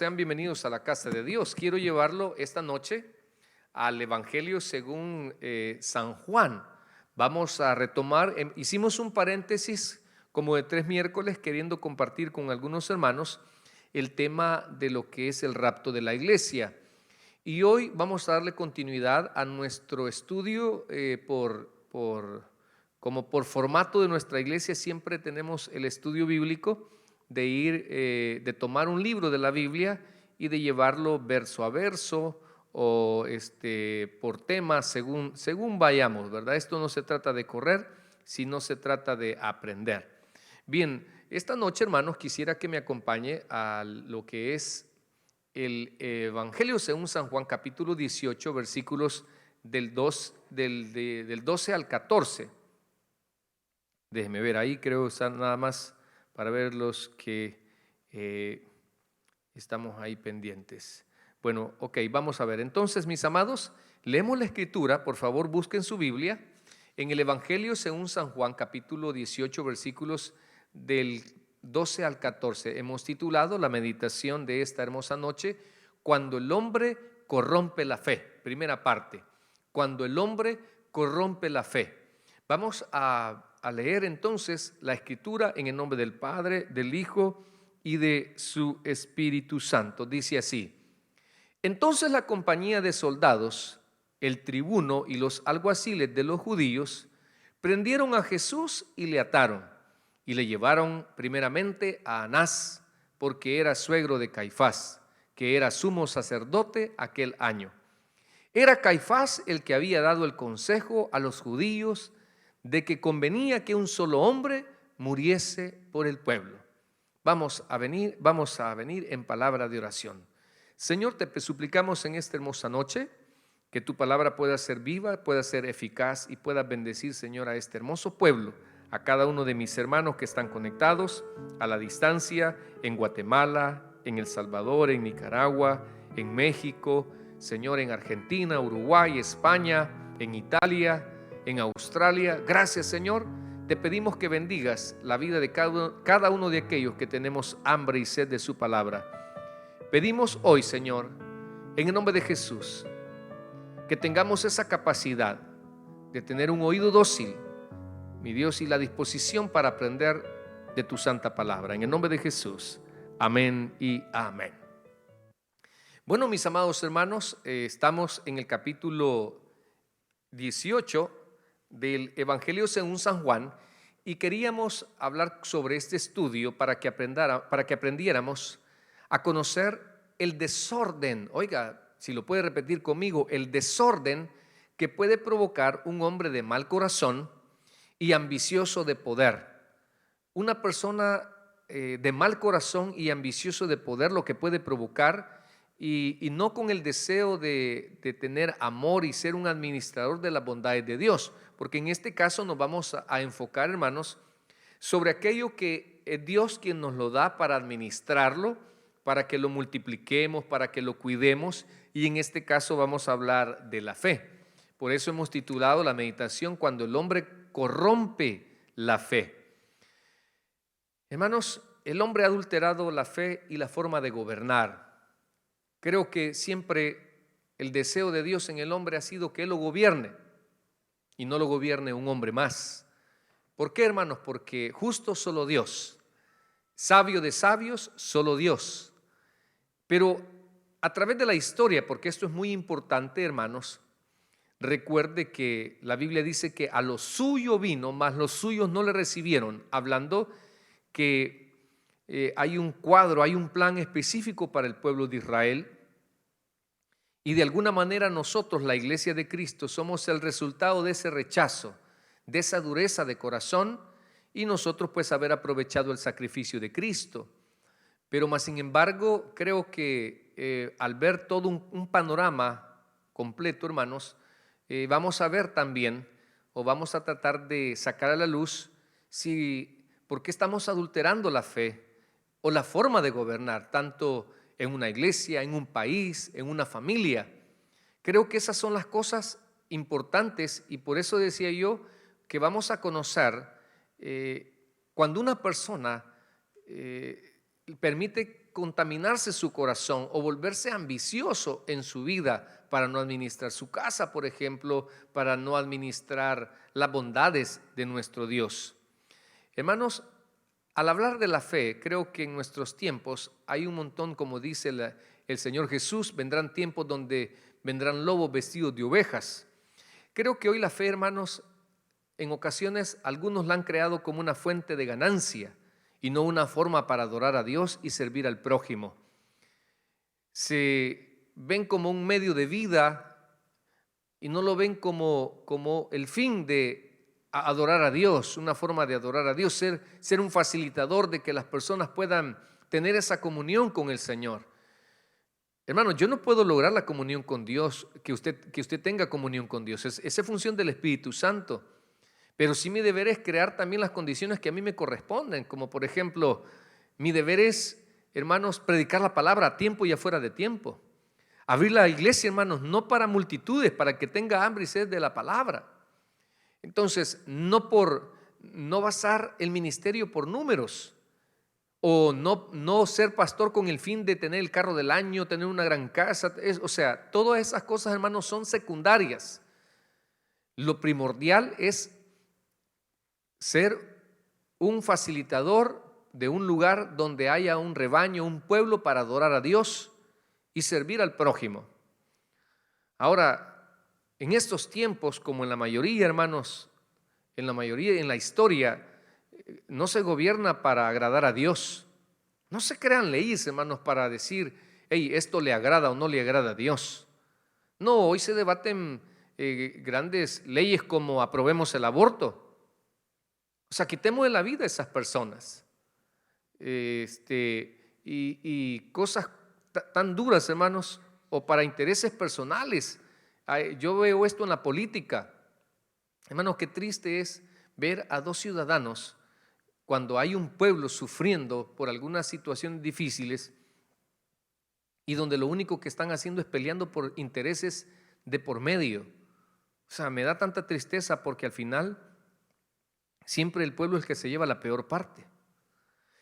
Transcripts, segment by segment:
Sean bienvenidos a la casa de Dios. Quiero llevarlo esta noche al Evangelio según San Juan. Vamos a retomar, hicimos un paréntesis como de 3 miércoles queriendo compartir con algunos hermanos el tema de lo que es el rapto de la iglesia. Y hoy vamos a darle continuidad a nuestro estudio como por formato de nuestra iglesia. Siempre tenemos el estudio bíblico de tomar un libro de la Biblia y de llevarlo verso a verso o por temas según vayamos, ¿verdad? Esto no se trata de correr, sino se trata de aprender. Bien, esta noche, hermanos, quisiera que me acompañe a lo que es el Evangelio según San Juan, capítulo 18, versículos del 12 al 14. Déjeme ver, ahí creo están nada más para ver los que estamos ahí pendientes. Bueno, ok, vamos a ver. Entonces, mis amados, leemos la escritura. Por favor, busquen su Biblia en el Evangelio según San Juan, capítulo 18, versículos del 12 al 14. Hemos titulado la meditación de esta hermosa noche, Cuando el hombre corrompe la fe. Primera parte, cuando el hombre corrompe la fe. Vamos a leer entonces la escritura en el nombre del Padre, del Hijo y de su Espíritu Santo. Dice así: entonces la compañía de soldados, el tribuno y los alguaciles de los judíos prendieron a Jesús y le ataron y le llevaron primeramente a Anás, porque era suegro de Caifás, que era sumo sacerdote aquel año. Era Caifás el que había dado el consejo a los judíos de que convenía que un solo hombre muriese por el pueblo. Vamos a venir en palabra de oración. Señor, te suplicamos en esta hermosa noche que tu palabra pueda ser viva, pueda ser eficaz y pueda bendecir, Señor, a este hermoso pueblo, a cada uno de mis hermanos que están conectados a la distancia en Guatemala, en El Salvador, en Nicaragua, en México, Señor, en Argentina, Uruguay, España, en Italia, en Australia. Gracias, Señor. Te pedimos que bendigas la vida de cada uno de aquellos que tenemos hambre y sed de su palabra. Pedimos hoy, Señor, en el nombre de Jesús, que tengamos esa capacidad de tener un oído dócil, mi Dios, y la disposición para aprender de tu santa palabra. En el nombre de Jesús, amén y amén. Bueno, mis amados hermanos, estamos en el capítulo 18 del Evangelio según San Juan y queríamos hablar sobre este estudio para que aprendiéramos a conocer el desorden. Oiga, si lo puede repetir conmigo, el desorden que puede provocar un hombre de mal corazón y ambicioso de poder. Una persona de mal corazón y ambicioso de poder, lo que puede provocar, y no con el deseo de tener amor y ser un administrador de las bondades de Dios, porque en este caso nos vamos a enfocar, hermanos, sobre aquello que es Dios quien nos lo da para administrarlo, para que lo multipliquemos, para que lo cuidemos, y en este caso vamos a hablar de la fe. Por eso hemos titulado la meditación Cuando el hombre corrompe la fe. Hermanos, el hombre ha adulterado la fe y la forma de gobernar. Creo que siempre el deseo de Dios en el hombre ha sido que Él lo gobierne y no lo gobierne un hombre más. ¿Por qué, hermanos? Porque justo solo Dios, sabio de sabios, solo Dios. Pero a través de la historia, porque esto es muy importante, hermanos, recuerde que la Biblia dice que a lo suyo vino, mas los suyos no le recibieron, hablando que hay un cuadro, hay un plan específico para el pueblo de Israel, y de alguna manera nosotros, la iglesia de Cristo, somos el resultado de ese rechazo, de esa dureza de corazón, y nosotros pues haber aprovechado el sacrificio de Cristo. Pero más sin embargo, creo que al ver todo un panorama completo, hermanos, vamos a ver también, o vamos a tratar de sacar a la luz, por qué estamos adulterando la fe o la forma de gobernar, tanto en una iglesia, en un país, en una familia. Creo que esas son las cosas importantes y por eso decía yo que vamos a conocer cuando una persona permite contaminarse su corazón o volverse ambicioso en su vida para no administrar su casa, por ejemplo, para no administrar las bondades de nuestro Dios. Hermanos, al hablar de la fe, creo que en nuestros tiempos hay un montón, como dice el Señor Jesús, vendrán tiempos donde vendrán lobos vestidos de ovejas. Creo que hoy la fe, hermanos, en ocasiones algunos la han creado como una fuente de ganancia y no una forma para adorar a Dios y servir al prójimo. Se ven como un medio de vida y no lo ven como el fin de adorar a Dios, una forma de adorar a Dios, ser un facilitador de que las personas puedan tener esa comunión con el Señor. Hermano, yo no puedo lograr la comunión con Dios, que usted tenga comunión con Dios. Esa es función del Espíritu Santo. Pero sí mi deber es crear también las condiciones que a mí me corresponden, como por ejemplo, mi deber es, hermanos, predicar la palabra a tiempo y afuera de tiempo. Abrir la iglesia, hermanos, no para multitudes, para que tenga hambre y sed de la palabra. Entonces, no basar el ministerio por números, o no ser pastor con el fin de tener el carro del año, tener una gran casa. O sea, todas esas cosas, hermanos, son secundarias. Lo primordial es ser un facilitador de un lugar donde haya un rebaño, un pueblo para adorar a Dios y servir al prójimo. Ahora, en estos tiempos, como en la mayoría, hermanos, en la historia, no se gobierna para agradar a Dios. No se crean leyes, hermanos, para decir, hey, esto le agrada o no le agrada a Dios. No, hoy se debaten grandes leyes como aprobemos el aborto. O sea, quitemos de la vida a esas personas. Y cosas tan duras, hermanos, o para intereses personales. Yo veo esto en la política. Hermanos, qué triste es ver a dos ciudadanos cuando hay un pueblo sufriendo por algunas situaciones difíciles y donde lo único que están haciendo es peleando por intereses de por medio. O sea, me da tanta tristeza porque al final siempre el pueblo es el que se lleva la peor parte.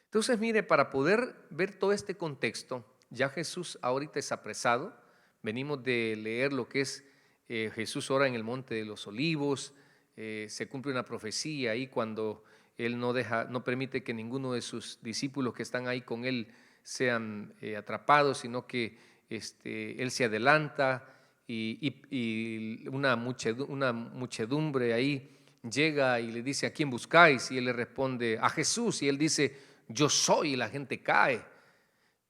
Entonces, mire, para poder ver todo este contexto, ya Jesús ahorita es apresado. Venimos de leer lo que es Jesús ora en el Monte de los Olivos. Se cumple una profecía ahí cuando Él no permite que ninguno de sus discípulos que están ahí con Él sean atrapados, sino que Él se adelanta y una muchedumbre ahí llega y le dice, ¿a quién buscáis? Y Él le responde, a Jesús. Y Él dice, yo soy. Y la gente cae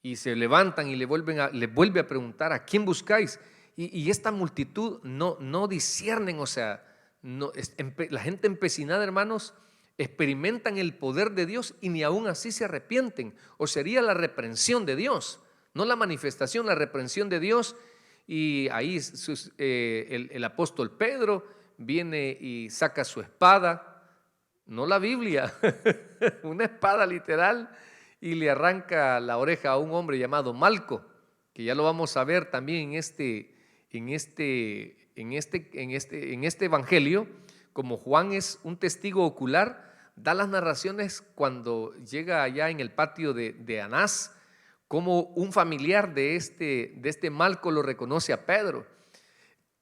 y se levantan y le vuelve a preguntar, ¿a quién buscáis? Y esta multitud no disciernen, o sea, la gente empecinada, hermanos, experimentan el poder de Dios y ni aún así se arrepienten. O sería la reprensión de Dios, no la manifestación, la reprensión de Dios. Y ahí el apóstol Pedro viene y saca su espada, no la Biblia, una espada literal, y le arranca la oreja a un hombre llamado Malco, que ya lo vamos a ver también en este evangelio. Como Juan es un testigo ocular, da las narraciones cuando llega allá en el patio de Anás, como un familiar de este Malco lo reconoce a Pedro.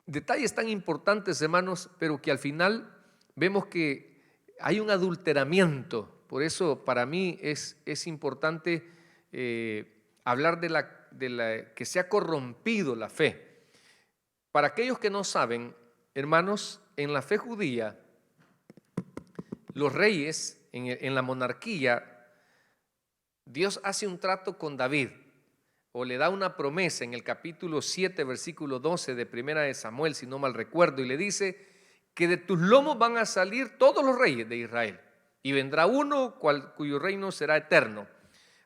Detalles tan importantes, hermanos, pero que al final vemos que hay un adulteramiento. Por eso para mí es importante hablar de que se ha corrompido la fe. Para aquellos que no saben, hermanos, en la fe judía, los reyes, en la monarquía, Dios hace un trato con David, o le da una promesa en el capítulo 7, versículo 12 de Primera de Samuel, si no mal recuerdo, y le dice que de tus lomos van a salir todos los reyes de Israel, y vendrá uno cuyo reino será eterno,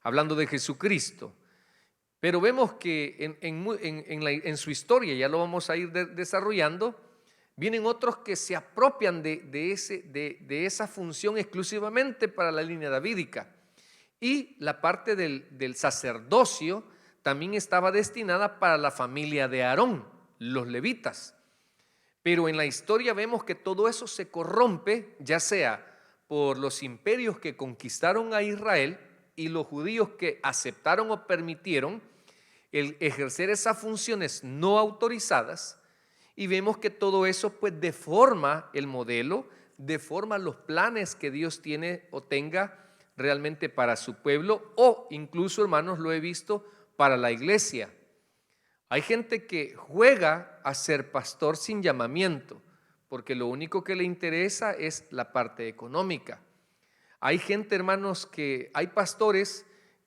hablando de Jesucristo. Pero vemos que en su historia, ya lo vamos a ir desarrollando, vienen otros que se apropian de esa función exclusivamente para la línea davídica. Y la parte del sacerdocio también estaba destinada para la familia de Aarón, los levitas. Pero en la historia vemos que todo eso se corrompe, ya sea por los imperios que conquistaron a Israel y los judíos que aceptaron o permitieron el ejercer esas funciones no autorizadas, y vemos que todo eso pues deforma el modelo, deforma los planes que Dios tiene o tenga realmente para su pueblo, o incluso, hermanos, lo he visto para la iglesia. Hay gente que juega a ser pastor sin llamamiento, porque lo único que le interesa es la parte económica. Hay gente, hermanos, hay pastores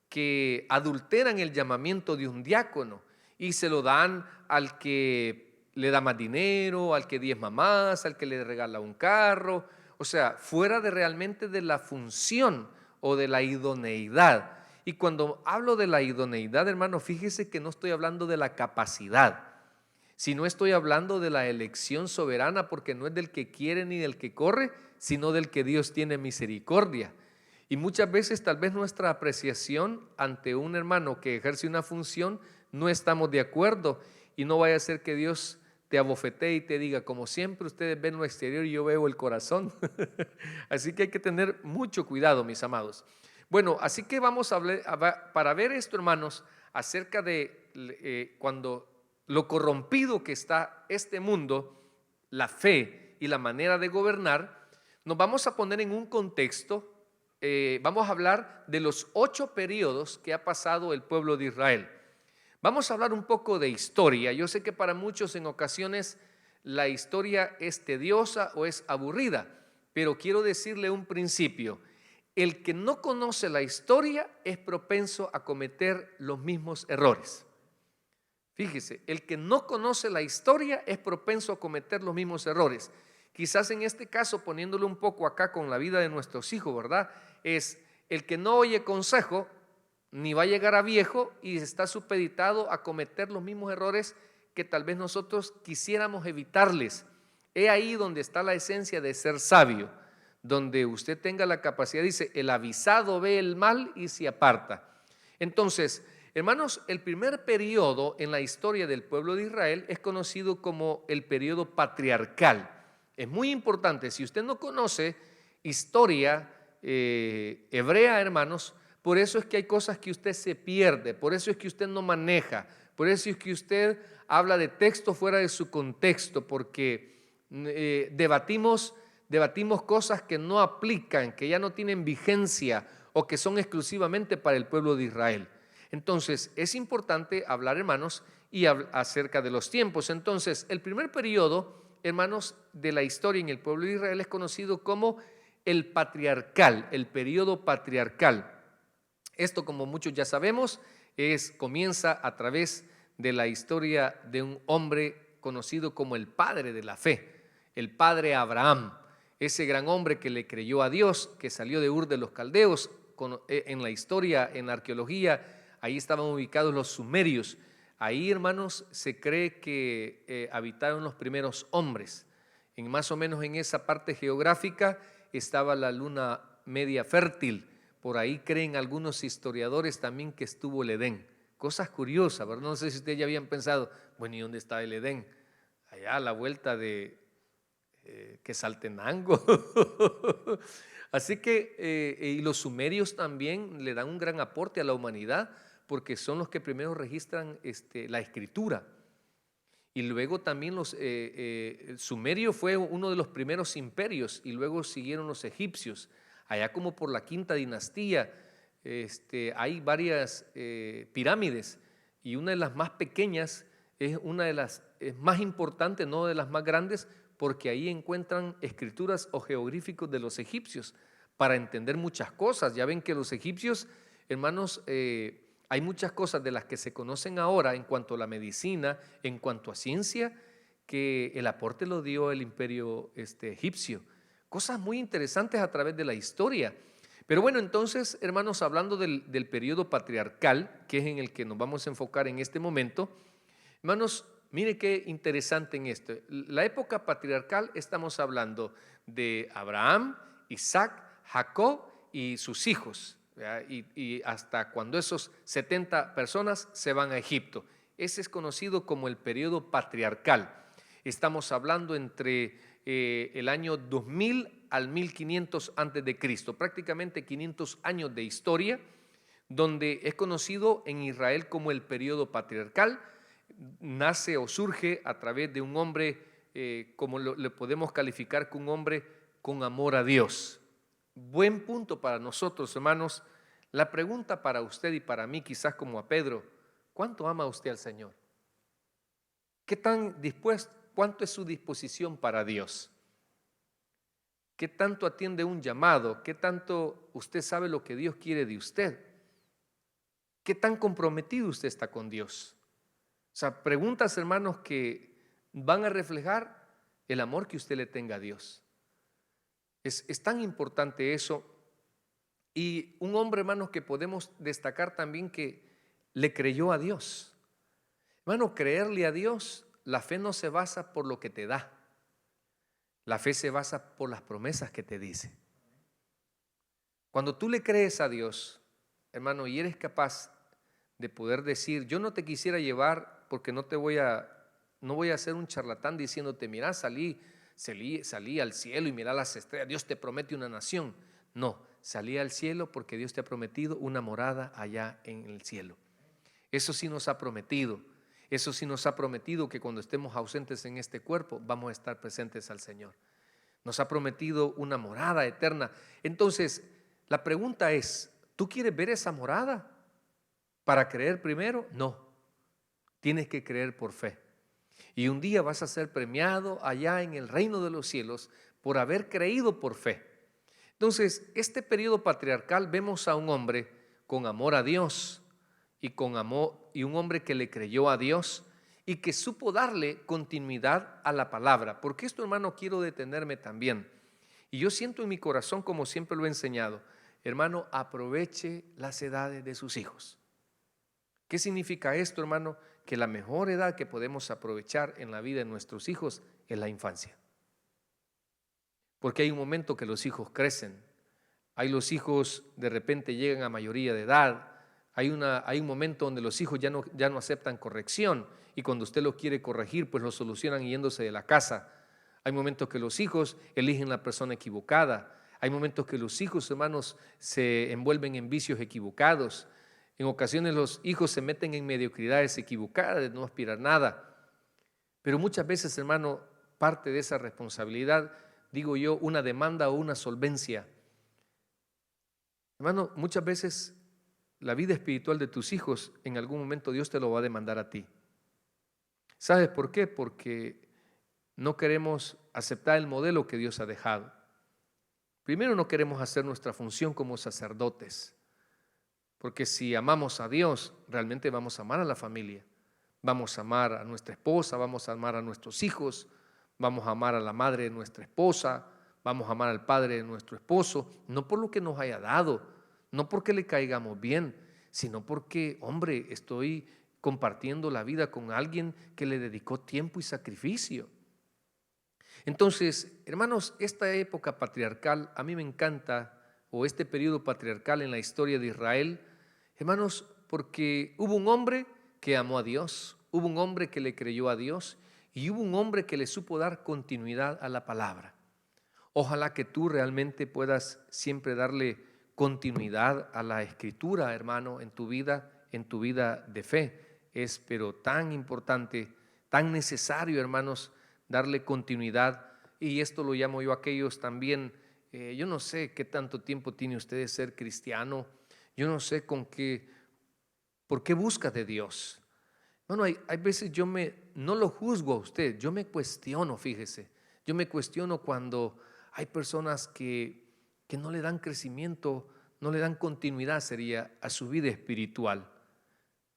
que adulteran el llamamiento de un diácono y se lo dan al que le da más dinero, al que diezma más, al que le regala un carro, o sea, fuera de realmente de la función o de la idoneidad. Y cuando hablo de la idoneidad, hermano, fíjese que no estoy hablando de la capacidad, sino estoy hablando de la elección soberana, porque no es del que quiere ni del que corre, sino del que Dios tiene misericordia. Y muchas veces tal vez nuestra apreciación ante un hermano que ejerce una función no estamos de acuerdo, y no vaya a ser que Dios te abofetee y te diga, como siempre ustedes ven lo exterior y yo veo el corazón. Así que hay que tener mucho cuidado, mis amados. Bueno, así que vamos a hablar, para ver esto, hermanos, acerca de cuando lo corrompido que está este mundo, la fe y la manera de gobernar, nos vamos a poner en un contexto. Vamos a hablar de los 8 periodos que ha pasado el pueblo de Israel. Vamos a hablar un poco de historia. Yo sé que para muchos en ocasiones la historia es tediosa o es aburrida, pero quiero decirle un principio. El que no conoce la historia es propenso a cometer los mismos errores. Fíjese, el que no conoce la historia es propenso a cometer los mismos errores. Quizás en este caso, poniéndolo un poco acá con la vida de nuestros hijos, ¿verdad? Es el que no oye consejo, ni va a llegar a viejo y está supeditado a cometer los mismos errores que tal vez nosotros quisiéramos evitarles. He ahí donde está la esencia de ser sabio, donde usted tenga la capacidad, dice, el avisado ve el mal y se aparta. Entonces, hermanos, el primer periodo en la historia del pueblo de Israel es conocido como el periodo patriarcal. Es muy importante, si usted no conoce historia hebrea, hermanos, por eso es que hay cosas que usted se pierde, por eso es que usted no maneja, por eso es que usted habla de texto fuera de su contexto, porque debatimos cosas que no aplican, que ya no tienen vigencia o que son exclusivamente para el pueblo de Israel. Entonces, es importante hablar, hermanos, y acerca de los tiempos. Entonces, el primer periodo, hermanos, de la historia en el pueblo de Israel es conocido como el patriarcal, el periodo patriarcal. Esto, como muchos ya sabemos, comienza a través de la historia de un hombre conocido como el padre de la fe, el padre Abraham, ese gran hombre que le creyó a Dios, que salió de Ur de los Caldeos. En la historia, en la arqueología, ahí estaban ubicados los sumerios. Ahí, hermanos, se cree que habitaron los primeros hombres. Más o menos en esa parte geográfica estaba la luna media fértil. Por ahí creen algunos historiadores también que estuvo el Edén. Cosas curiosas, ¿verdad? No sé si ustedes ya habían pensado, bueno, ¿y dónde está el Edén? Allá a la vuelta de Quetzaltenango. Así que, y los sumerios también le dan un gran aporte a la humanidad, porque son los que primero registran la escritura. Y luego también el sumerio fue uno de los primeros imperios, y luego siguieron los egipcios. Allá como por la quinta dinastía hay varias pirámides, y una de las más pequeñas es una de las más importantes, no de las más grandes, porque ahí encuentran escrituras o jeroglíficos de los egipcios para entender muchas cosas. Ya ven que los egipcios, hermanos, hay muchas cosas de las que se conocen ahora en cuanto a la medicina, en cuanto a ciencia, que el aporte lo dio el imperio egipcio. Cosas muy interesantes a través de la historia. Pero bueno, entonces, hermanos, hablando del periodo patriarcal, que es en el que nos vamos a enfocar en este momento, hermanos, mire qué interesante en esto. La época patriarcal, estamos hablando de Abraham, Isaac, Jacob y sus hijos, y hasta cuando esos 70 personas se van a Egipto. Ese es conocido como el periodo patriarcal. Estamos hablando entre el año 2000 al 1500 antes de Cristo, prácticamente 500 años de historia. donde es conocido en Israel como el periodo patriarcal. Nace o surge a través de un hombre, como le podemos calificar, que un hombre con amor a Dios. Buen punto para nosotros, hermanos. La pregunta para usted y para mí, quizás como a Pedro: ¿cuánto ama usted al Señor? ¿Qué tan dispuesto, cuánto es su disposición para Dios? ¿Qué tanto atiende un llamado? ¿Qué tanto usted sabe lo que Dios quiere de usted? ¿Qué tan comprometido usted está con Dios? O sea, preguntas, hermanos, que van a reflejar el amor que usted le tenga a Dios. Es tan importante eso. Y un hombre, hermanos, que podemos destacar también, que le creyó a Dios. Hermano, creerle a Dios, la fe no se basa por lo que te da. La fe se basa por las promesas que te dice. Cuando tú le crees a Dios, hermano, y eres capaz de poder decir: yo no te quisiera llevar porque no voy a ser un charlatán diciéndote: mira, salí al cielo y mira las estrellas, Dios te promete una nación. No, salí al cielo porque Dios te ha prometido una morada allá en el cielo. Eso sí nos ha prometido. Eso sí nos ha prometido que cuando estemos ausentes en este cuerpo vamos a estar presentes al Señor. Nos ha prometido una morada eterna. Entonces, la pregunta es: ¿tú quieres ver esa morada para creer primero? No, tienes que creer por fe. Y un día vas a ser premiado allá en el reino de los cielos por haber creído por fe. Entonces, este periodo patriarcal, vemos a un hombre con amor a Dios y un hombre que le creyó a Dios y que supo darle continuidad a la palabra. Porque esto, hermano, quiero detenerme también. Y yo siento en mi corazón, como siempre lo he enseñado: hermano, aproveche las edades de sus hijos. ¿Qué significa esto, hermano? Que la mejor edad que podemos aprovechar en la vida de nuestros hijos es la infancia. Porque hay un momento que los hijos crecen. Hay los hijos de repente llegan a mayoría de edad. Hay un momento donde los hijos ya no aceptan corrección, y cuando usted los quiere corregir, pues lo solucionan yéndose de la casa. Hay momentos que los hijos eligen la persona equivocada. Hay momentos que los hijos, hermanos, se envuelven en vicios equivocados. En ocasiones los hijos se meten en mediocridades equivocadas de no aspirar nada. Pero muchas veces, hermano, parte de esa responsabilidad, digo yo, una demanda o una solvencia. Hermano, muchas veces la vida espiritual de tus hijos, en algún momento Dios te lo va a demandar a ti. ¿Sabes por qué? Porque no queremos aceptar el modelo que Dios ha dejado. Primero, no queremos hacer nuestra función como sacerdotes, porque si amamos a Dios, realmente vamos a amar a la familia. Vamos a amar a nuestra esposa, vamos a amar a nuestros hijos, vamos a amar a la madre de nuestra esposa, vamos a amar al padre de nuestro esposo, no por lo que nos haya dado, no porque le caigamos bien, sino porque, hombre, estoy compartiendo la vida con alguien que le dedicó tiempo y sacrificio. Entonces, hermanos, esta época patriarcal a mí me encanta, o este periodo patriarcal en la historia de Israel, hermanos, porque hubo un hombre que amó a Dios, hubo un hombre que le creyó a Dios y hubo un hombre que le supo dar continuidad a la palabra. Ojalá que tú realmente puedas siempre darle continuidad a la escritura, hermano, en tu vida de fe. Es pero tan importante, tan necesario, hermanos, darle continuidad. Y esto lo llamo yo a aquellos también, yo no sé qué tanto tiempo tiene usted de ser cristiano, yo no sé por qué busca de Dios. Bueno, hay veces no lo juzgo a usted, yo me cuestiono, fíjese, yo me cuestiono cuando hay personas que no le dan crecimiento, no le dan continuidad, sería, a su vida espiritual.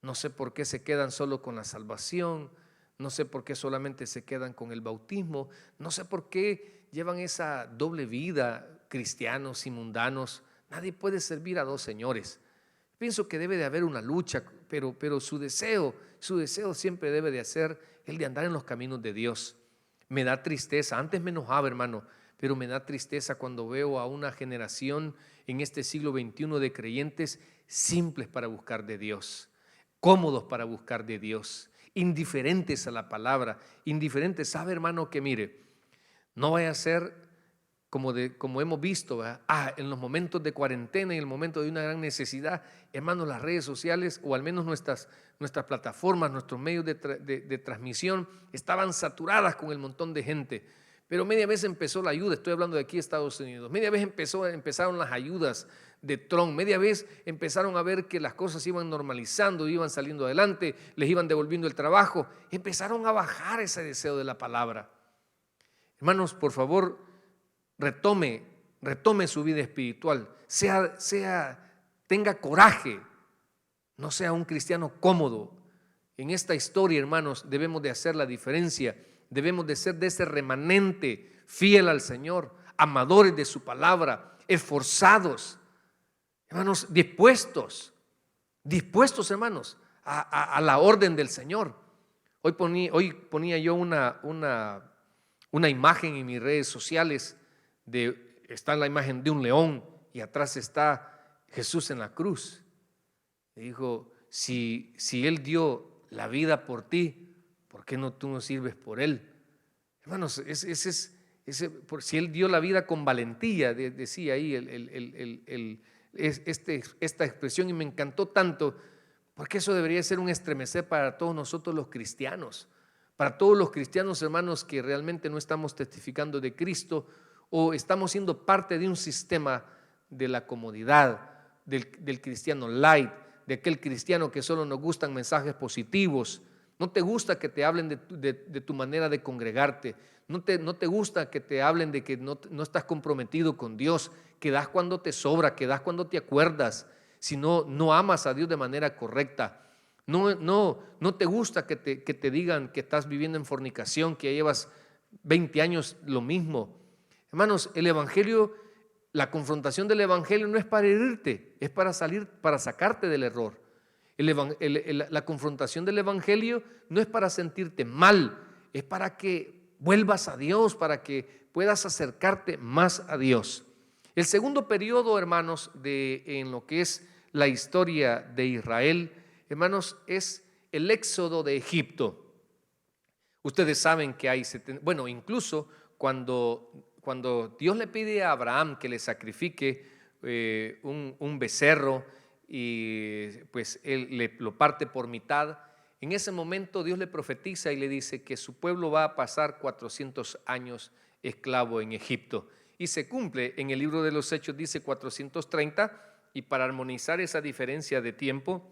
No sé por qué se quedan solo con la salvación, no sé por qué solamente se quedan con el bautismo, no sé por qué llevan esa doble vida, cristianos y mundanos. Nadie puede servir a dos señores. Pienso que debe de haber una lucha, pero su deseo siempre debe de ser el de andar en los caminos de Dios. Me da tristeza, antes me enojaba, hermano, pero me da tristeza cuando veo a una generación en este siglo XXI de creyentes simples para buscar de Dios, cómodos para buscar de Dios, indiferentes a la palabra, indiferentes. Sabe, hermano, que mire, no vaya a ser como hemos visto, ¿verdad? En los momentos de cuarentena y en el momento de una gran necesidad, hermanos, las redes sociales o al menos nuestras plataformas, nuestros medios de transmisión estaban saturadas con el montón de gente. Pero media vez empezó la ayuda, estoy hablando de aquí Estados Unidos, media vez empezaron las ayudas de Trump, media vez empezaron a ver que las cosas iban normalizando, iban saliendo adelante, les iban devolviendo el trabajo, empezaron a bajar ese deseo de la palabra. Hermanos, por favor, retome su vida espiritual, tenga coraje, no sea un cristiano cómodo. En esta historia, hermanos, debemos de hacer la diferencia, debemos de ser de ese remanente fiel al Señor, amadores de su palabra, esforzados, hermanos, dispuestos, hermanos, a la orden del Señor. Hoy ponía yo una imagen en mis redes sociales, está la imagen de un león y atrás está Jesús en la cruz. Y dijo, si Él dio la vida por ti, ¿por qué tú no sirves por Él? Hermanos, si Él dio la vida con valentía, decía ahí esta expresión, y me encantó tanto, porque eso debería ser un estremecer para todos nosotros los cristianos, para todos los cristianos, hermanos, que realmente no estamos testificando de Cristo o estamos siendo parte de un sistema de la comodidad, del cristiano light, de aquel cristiano que solo nos gustan mensajes positivos. No te gusta que te hablen de tu manera de congregarte, no te gusta que te hablen de que no estás comprometido con Dios, que das cuando te sobra, que das cuando te acuerdas, si no amas a Dios de manera correcta. No te gusta que te digan que estás viviendo en fornicación, que llevas 20 años lo mismo. Hermanos, el evangelio, la confrontación del evangelio no es para herirte, es para sacarte del error. La confrontación del evangelio no es para sentirte mal, es para que vuelvas a Dios, para que puedas acercarte más a Dios. El segundo periodo, hermanos, en lo que es la historia de Israel, hermanos, es el éxodo de Egipto. Ustedes saben que incluso cuando Dios le pide a Abraham que le sacrifique un becerro y pues él lo parte por mitad, en ese momento Dios le profetiza y le dice que su pueblo va a pasar 400 años esclavo en Egipto. Y se cumple, en el libro de los Hechos dice 430, y para armonizar esa diferencia de tiempo,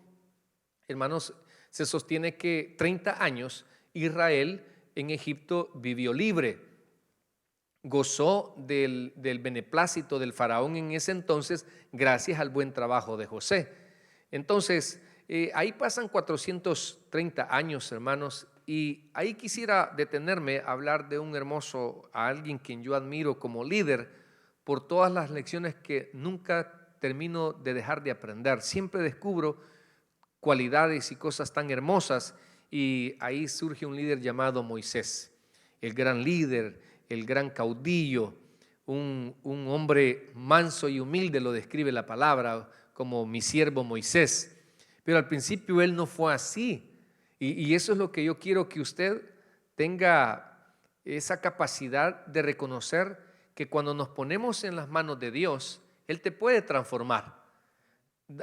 hermanos, se sostiene que 30 años Israel en Egipto vivió libre, gozó del beneplácito del faraón en ese entonces gracias al buen trabajo de José. Entonces, ahí pasan 430 años, hermanos, y ahí quisiera detenerme a hablar de a alguien quien yo admiro como líder por todas las lecciones que nunca termino de dejar de aprender. Siempre descubro cualidades y cosas tan hermosas, y ahí surge un líder llamado Moisés, el gran líder, el gran caudillo, un hombre manso y humilde, lo describe la palabra como mi siervo Moisés. Pero al principio él no fue así, y eso es lo que yo quiero que usted tenga, esa capacidad de reconocer que cuando nos ponemos en las manos de Dios, Él te puede transformar.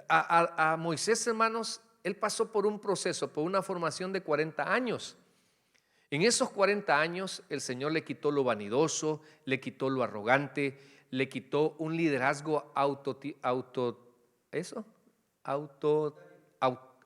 A Moisés, hermanos, él pasó por un proceso, por una formación de 40 años. En esos 40 años el Señor le quitó lo vanidoso, le quitó lo arrogante, le quitó un liderazgo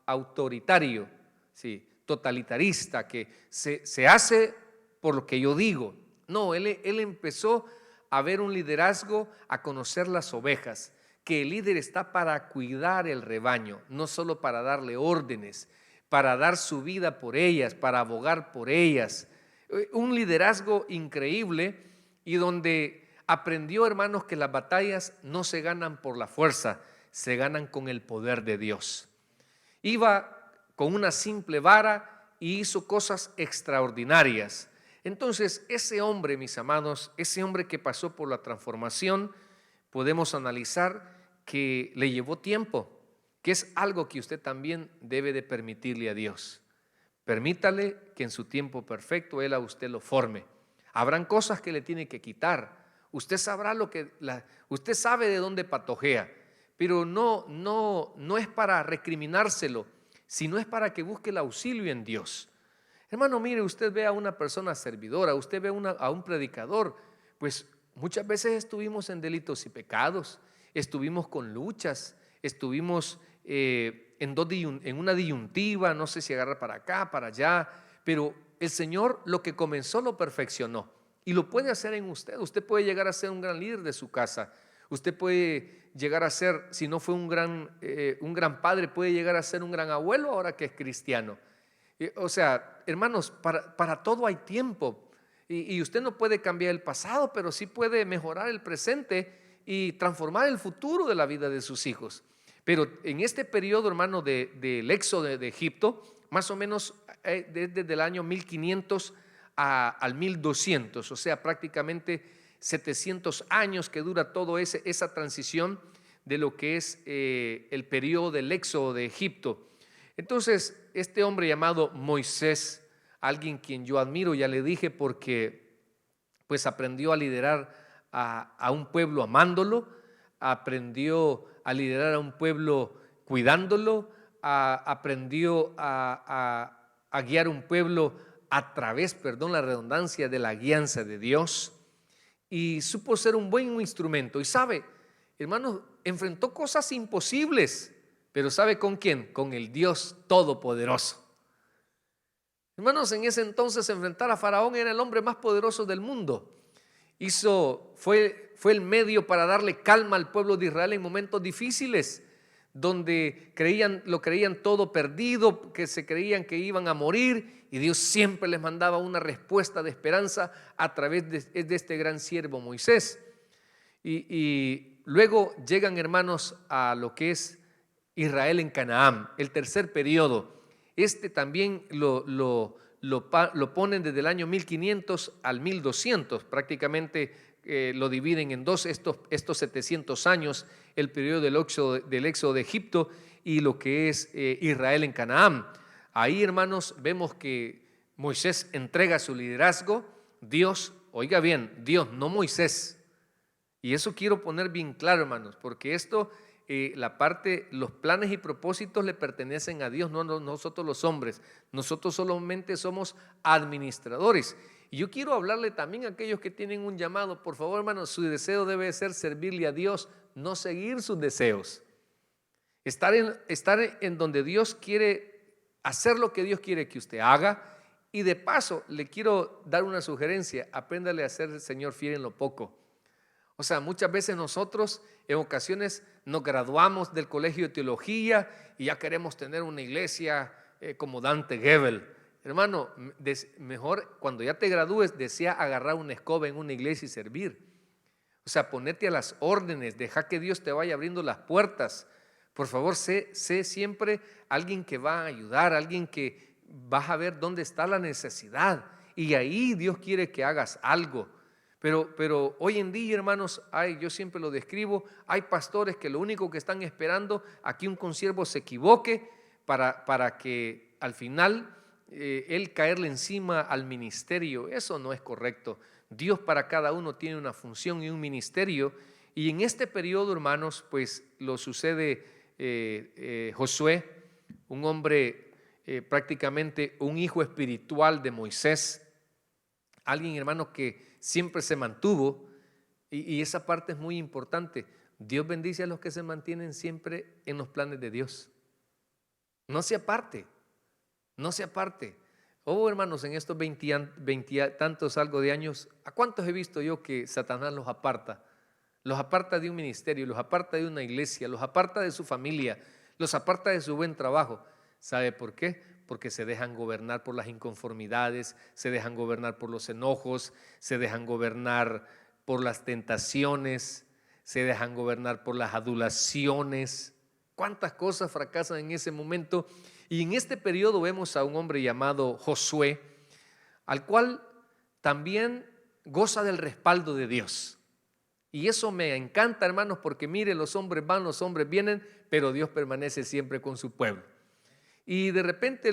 autoritario, sí, totalitarista, que se hace por lo que yo digo. No, él empezó a ver un liderazgo, a conocer las ovejas, que el líder está para cuidar el rebaño, no solo para darle órdenes, para dar su vida por ellas, para abogar por ellas. Un liderazgo increíble, y donde aprendió, hermanos, que las batallas no se ganan por la fuerza, se ganan con el poder de Dios. Iba con una simple vara y hizo cosas extraordinarias. Entonces, ese hombre, mis amados, ese hombre que pasó por la transformación, podemos analizar que le llevó tiempo, que es algo que usted también debe de permitirle a Dios. Permítale que en su tiempo perfecto Él a usted lo forme. Habrán cosas que le tiene que quitar. Usted sabrá usted sabe de dónde patojea, pero no es para recriminárselo, sino es para que busque el auxilio en Dios. Hermano, mire, usted ve a una persona servidora, usted ve a un predicador, pues muchas veces estuvimos en delitos y pecados, estuvimos con luchas, estuvimos en una disyuntiva, no sé si agarrar para acá, para allá, pero el Señor lo que comenzó lo perfeccionó y lo puede hacer en usted. Usted puede llegar a ser un gran líder de su casa, usted puede llegar a ser, si no fue un gran padre, puede llegar a ser un gran abuelo ahora que es cristiano. O sea, hermanos, para todo hay tiempo y usted no puede cambiar el pasado, pero sí puede mejorar el presente y transformar el futuro de la vida de sus hijos. Pero en este periodo, hermano, del éxodo de Egipto, más o menos desde el año 1500 al 1200, o sea, prácticamente 700 años que dura toda esa transición de lo que es el periodo del éxodo de Egipto. Entonces, este hombre llamado Moisés, alguien quien yo admiro, ya le dije, porque pues aprendió a liderar a un pueblo amándolo, aprendió a liderar a un pueblo cuidándolo, aprendió a guiar un pueblo a través, perdón la redundancia, de la guianza de Dios, y supo ser un buen instrumento. Y sabe, hermanos, enfrentó cosas imposibles, pero ¿sabe con quién? Con el Dios Todopoderoso. Hermanos, en ese entonces enfrentar a Faraón era el hombre más poderoso del mundo. Fue el medio para darle calma al pueblo de Israel en momentos difíciles, donde lo creían todo perdido, que se creían que iban a morir, y Dios siempre les mandaba una respuesta de esperanza a través de este gran siervo Moisés. Y luego llegan, hermanos, a lo que es Israel en Canaán, el tercer periodo. Este también lo ponen desde el año 1500 al 1200, prácticamente lo dividen en dos estos 700 años, el periodo del éxodo de Egipto y lo que es Israel en Canaán. Ahí, hermanos, vemos que Moisés entrega su liderazgo. Dios, oiga bien, Dios, no Moisés. Y eso quiero poner bien claro, hermanos, porque esto, los planes y propósitos le pertenecen a Dios, no nosotros los hombres. Nosotros solamente somos administradores. Y yo quiero hablarle también a aquellos que tienen un llamado. Por favor, hermanos, su deseo debe ser servirle a Dios, no seguir sus deseos. Estar en donde Dios quiere, hacer lo que Dios quiere que usted haga. Y de paso, le quiero dar una sugerencia: apréndale a ser el Señor fiel en lo poco. O sea, muchas veces nosotros en ocasiones nos graduamos del colegio de teología y ya queremos tener una iglesia como Dante Gebel. Hermano, mejor cuando ya te gradúes, desea agarrar una escoba en una iglesia y servir. O sea, ponete a las órdenes, deja que Dios te vaya abriendo las puertas. Por favor, sé siempre alguien que va a ayudar, alguien que vas a ver dónde está la necesidad. Y ahí Dios quiere que hagas algo. Pero hoy en día, hermanos, yo siempre lo describo, hay pastores que lo único que están esperando a que un consiervo se equivoque para que al final él caerle encima al ministerio. Eso no es correcto. Dios para cada uno tiene una función y un ministerio. Y en este periodo, hermanos, pues lo sucede Josué, un hombre prácticamente un hijo espiritual de Moisés, alguien, hermano, que siempre se mantuvo, y esa parte es muy importante. Dios bendice a los que se mantienen siempre en los planes de Dios. No se aparte, no se aparte. Oh, hermanos, en estos 20 tantos algo de años, ¿a cuántos he visto yo que Satanás los aparta? Los aparta de un ministerio, los aparta de una iglesia, los aparta de su familia, los aparta de su buen trabajo. ¿Sabe por qué? Porque se dejan gobernar por las inconformidades, se dejan gobernar por los enojos, se dejan gobernar por las tentaciones, se dejan gobernar por las adulaciones. ¿Cuántas cosas fracasan en ese momento? Y en este periodo vemos a un hombre llamado Josué, al cual también goza del respaldo de Dios. Y eso me encanta, hermanos, porque mire, los hombres van, los hombres vienen, pero Dios permanece siempre con su pueblo. Y de repente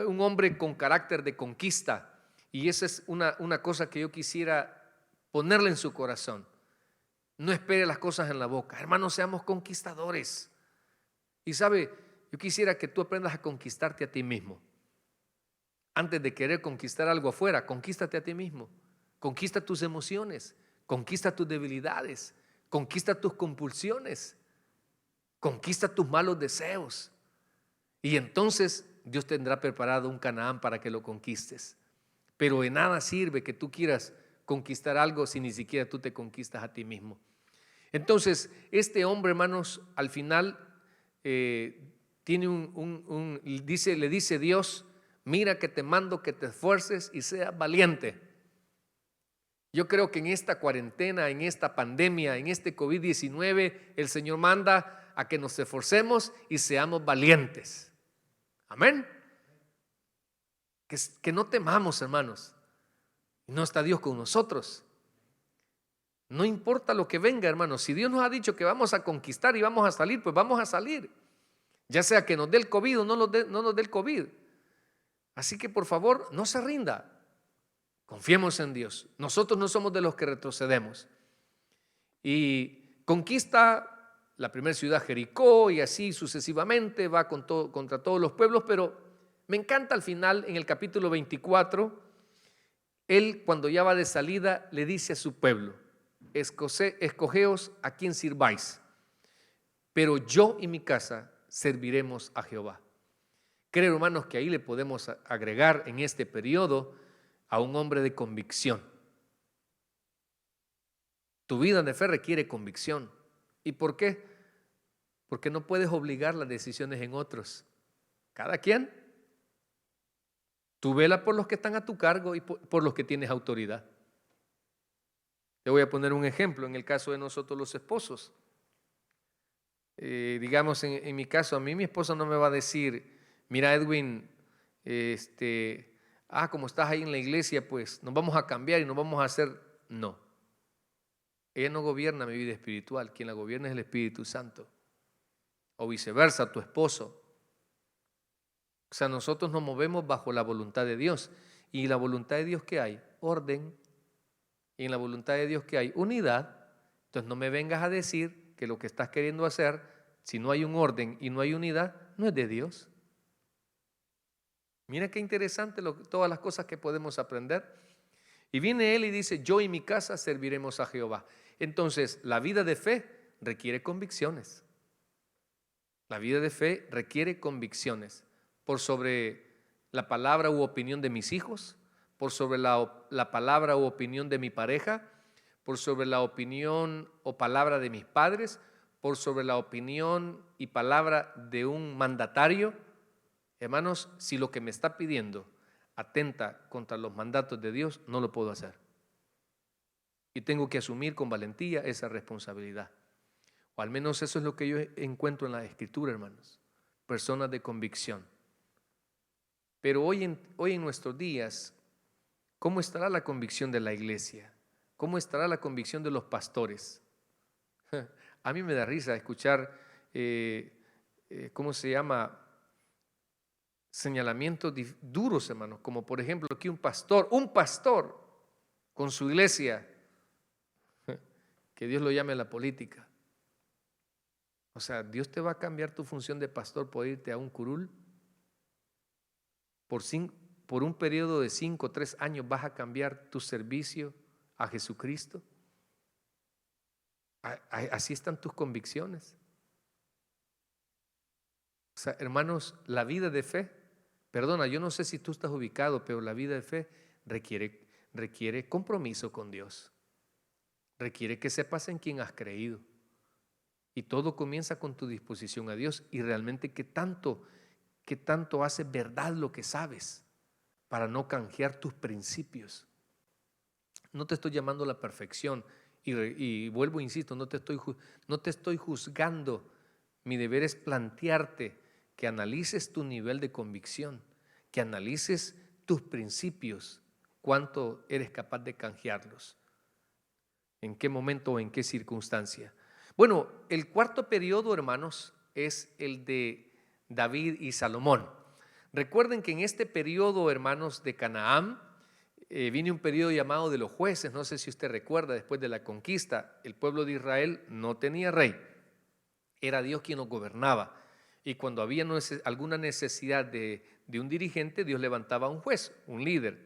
un hombre con carácter de conquista, y esa es una cosa que yo quisiera ponerla en su corazón. No espere las cosas en la boca. Hermanos, seamos conquistadores. Y sabe, yo quisiera que tú aprendas a conquistarte a ti mismo. Antes de querer conquistar algo afuera, conquístate a ti mismo. Conquista tus emociones, conquista tus debilidades, conquista tus compulsiones, conquista tus malos deseos. Y entonces Dios tendrá preparado un Canaán para que lo conquistes. Pero de nada sirve que tú quieras conquistar algo si ni siquiera tú te conquistas a ti mismo. Entonces, este hombre, hermanos, al final tiene le dice Dios: mira que te mando que te esfuerces y seas valiente. Yo creo que en esta cuarentena, en esta pandemia, en este COVID-19, el Señor manda a que nos esforcemos y seamos valientes. Amén. Que no temamos, hermanos. No está Dios con nosotros. No importa lo que venga, hermanos. Si Dios nos ha dicho que vamos a conquistar y vamos a salir, pues vamos a salir. Ya sea que nos dé el COVID o no nos dé el COVID. Así que por favor, no se rinda. Confiemos en Dios. Nosotros no somos de los que retrocedemos. Y conquista la primera ciudad, Jericó, y así sucesivamente va contra todos los pueblos. Pero me encanta al final, en el capítulo 24, él, cuando ya va de salida, le dice a su pueblo: escogeos a quien sirváis, pero yo y mi casa serviremos a Jehová. Creo, hermanos, que ahí le podemos agregar en este periodo a un hombre de convicción. Tu vida de fe requiere convicción. ¿Y por qué? Porque no puedes obligar las decisiones en otros. Cada quien. Tú vela por los que están a tu cargo y por los que tienes autoridad. Te voy a poner un ejemplo en el caso de nosotros los esposos. Digamos, en mi caso, a mí mi esposa no me va a decir: mira, Edwin, como estás ahí en la iglesia, pues nos vamos a cambiar y nos vamos a hacer. No. Ella no gobierna mi vida espiritual. Quien la gobierna es el Espíritu Santo. O viceversa, tu esposo. O sea, nosotros nos movemos bajo la voluntad de Dios. ¿Y la voluntad de Dios qué hay? Orden. Y en la voluntad de Dios que hay unidad. Entonces no me vengas a decir que lo que estás queriendo hacer, si no hay un orden y no hay unidad, no es de Dios. Mira qué interesante todas las cosas que podemos aprender. Y viene él y dice: yo y mi casa serviremos a Jehová. Entonces la vida de fe requiere convicciones. La vida de fe requiere convicciones por sobre la palabra u opinión de mis hijos, por sobre la palabra u opinión de mi pareja, por sobre la opinión o palabra de mis padres, por sobre la opinión y palabra de un mandatario. Hermanos, si lo que me está pidiendo atenta contra los mandatos de Dios, no lo puedo hacer. Y tengo que asumir con valentía esa responsabilidad. O al menos eso es lo que yo encuentro en la Escritura, hermanos. Personas de convicción. Pero hoy en nuestros días, ¿cómo estará la convicción de la iglesia? ¿Cómo estará la convicción de los pastores? A mí me da risa escuchar, señalamientos duros, hermanos, como por ejemplo que un pastor con su iglesia, que Dios lo llame a la política. O sea, ¿Dios te va a cambiar tu función de pastor por irte a un curul? Por un periodo de 5 o 3 años vas a cambiar tu servicio a Jesucristo. Así están tus convicciones. O sea, hermanos, la vida de fe, yo no sé si tú estás ubicado, pero la vida de fe requiere compromiso con Dios. Requiere que sepas en quién has creído. Y todo comienza con tu disposición a Dios y realmente qué tanto hace verdad lo que sabes para no canjear tus principios. No te estoy llamando a la perfección y vuelvo, insisto, no te estoy juzgando. Mi deber es plantearte que analices tu nivel de convicción, que analices tus principios, cuánto eres capaz de canjearlos, en qué momento o en qué circunstancia. Bueno, el cuarto periodo, hermanos, es el de David y Salomón. Recuerden que en este periodo, hermanos, de Canaán, Viene un periodo llamado de los jueces, no sé si usted recuerda, después de la conquista, el pueblo de Israel no tenía rey, era Dios quien los gobernaba. Y cuando había alguna necesidad de un dirigente, Dios levantaba a un juez, un líder,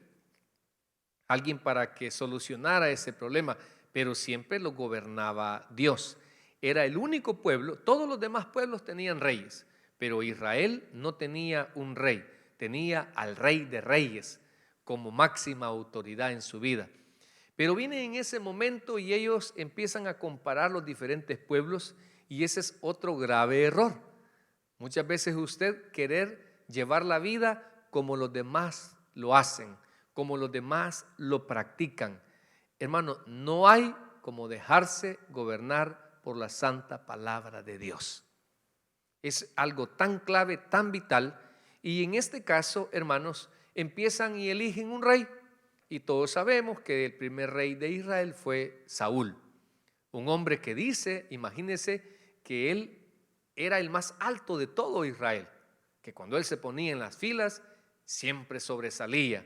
alguien para que solucionara ese problema, pero siempre lo gobernaba Dios. Era el único pueblo, todos los demás pueblos tenían reyes, pero Israel no tenía un rey, tenía al Rey de Reyes como máxima autoridad en su vida. Pero viene en ese momento y ellos empiezan a comparar los diferentes pueblos, y ese es otro grave error. Muchas veces usted querer llevar la vida como los demás lo hacen, como los demás lo practican. Hermano, no hay como dejarse gobernar por la santa palabra de Dios. Es algo tan clave, tan vital. Y en este caso, hermanos, empiezan y eligen un rey. Y todos sabemos que el primer rey de Israel fue Saúl, un hombre que dice, imagínense, que él era el más alto de todo Israel, que cuando él se ponía en las filas siempre sobresalía.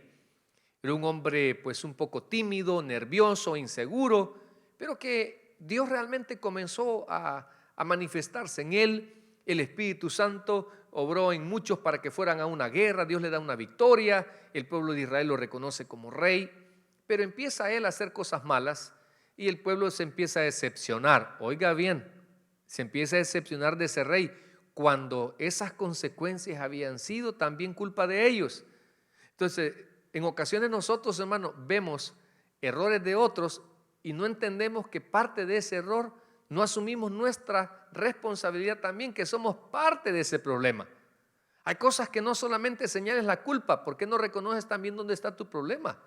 Era un hombre pues un poco tímido, nervioso, inseguro, pero que Dios realmente comenzó a manifestarse en él. El Espíritu Santo obró en muchos para que fueran a una guerra, Dios le da una victoria, el pueblo de Israel lo reconoce como rey, pero empieza él a hacer cosas malas y el pueblo se empieza a decepcionar. Oiga bien, se empieza a decepcionar de ese rey cuando esas consecuencias habían sido también culpa de ellos. Entonces, en ocasiones nosotros, hermanos, vemos errores de otros y no entendemos que parte de ese error no asumimos nuestra responsabilidad también, que somos parte de ese problema. Hay cosas que no solamente señales la culpa, ¿por qué no reconoces también dónde está tu problema?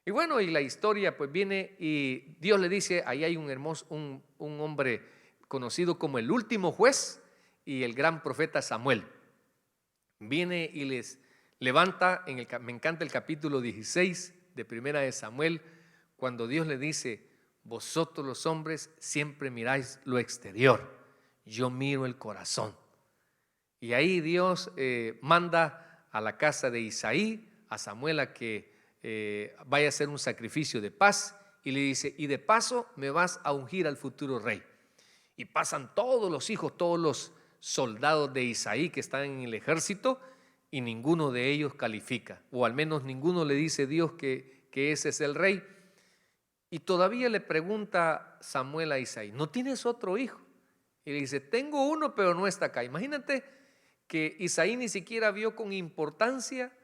Y bueno, y la historia pues viene y Dios le dice, ahí hay un hombre conocido como el último juez y el gran profeta Samuel. Viene y les levanta, me encanta el capítulo 16 de Primera de Samuel, cuando Dios le dice, vosotros los hombres siempre miráis lo exterior, yo miro el corazón. Y ahí Dios manda a la casa de Isaí, a Samuel, a que vaya a hacer un sacrificio de paz, y le dice, y de paso me vas a ungir al futuro rey. Y pasan todos los hijos, todos los soldados de Isaí que están en el ejército, y ninguno de ellos califica, o al menos ninguno le dice Dios que ese es el rey. Y todavía le pregunta Samuel a Isaí, ¿no tienes otro hijo? Y le dice, tengo uno, pero no está acá. Imagínate que Isaí ni siquiera vio con importancia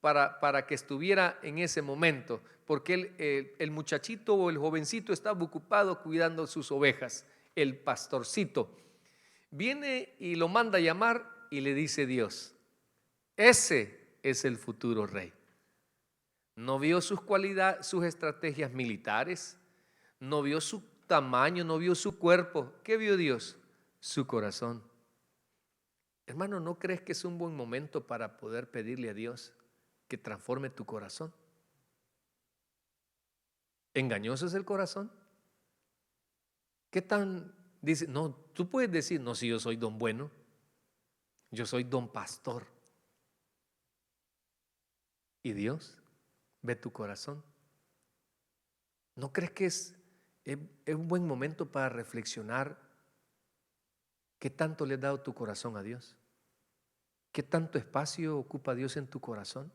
para que estuviera en ese momento, porque el muchachito o el jovencito estaba ocupado cuidando sus ovejas, el pastorcito. Viene y lo manda a llamar y le dice Dios, ese es el futuro rey. No vio sus cualidades, sus estrategias militares, no vio su tamaño, no vio su cuerpo. ¿Qué vio Dios? Su corazón. Hermano, ¿no crees que es un buen momento para poder pedirle a Dios que transforme tu corazón? ¿Engañoso es el corazón? ¿Qué tan dice? No, tú puedes decir, no, si yo soy don bueno, yo soy don pastor. ¿Y Dios ve tu corazón? ¿No crees que es un buen momento para reflexionar qué tanto le has dado tu corazón a Dios? ¿Qué tanto espacio ocupa Dios en tu corazón?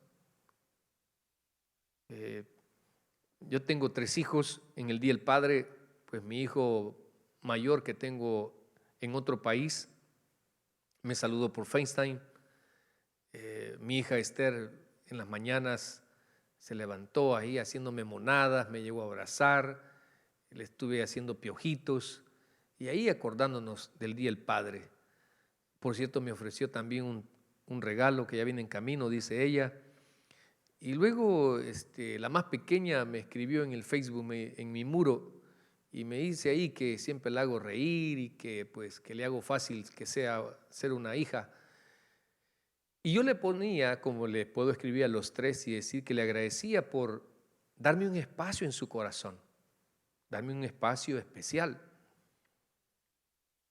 Yo tengo 3 hijos. En el Día del Padre, pues mi hijo mayor que tengo en otro país me saludó por FaceTime. Mi hija Esther en las mañanas se levantó ahí haciéndome monadas, me llegó a abrazar, le estuve haciendo piojitos y ahí acordándonos del Día del Padre. Por cierto, me ofreció también un regalo que ya viene en camino, dice ella. Y luego la más pequeña me escribió en el Facebook, en mi muro, y me dice ahí que siempre la hago reír y que pues que le hago fácil que sea ser una hija. Y yo le ponía, como le puedo escribir a los 3 y decir que le agradecía por darme un espacio en su corazón, darme un espacio especial.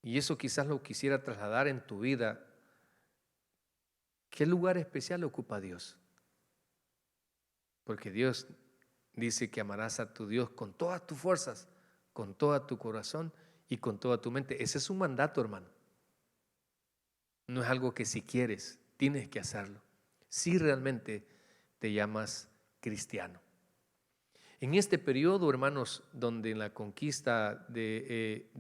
Y eso quizás lo quisiera trasladar en tu vida. ¿Qué lugar especial ocupa Dios? Porque Dios dice que amarás a tu Dios con todas tus fuerzas, con todo tu corazón y con toda tu mente. Ese es un mandato, hermano. No es algo que si quieres, tienes que hacerlo. Si realmente te llamas cristiano. En este periodo, hermanos, donde en la conquista en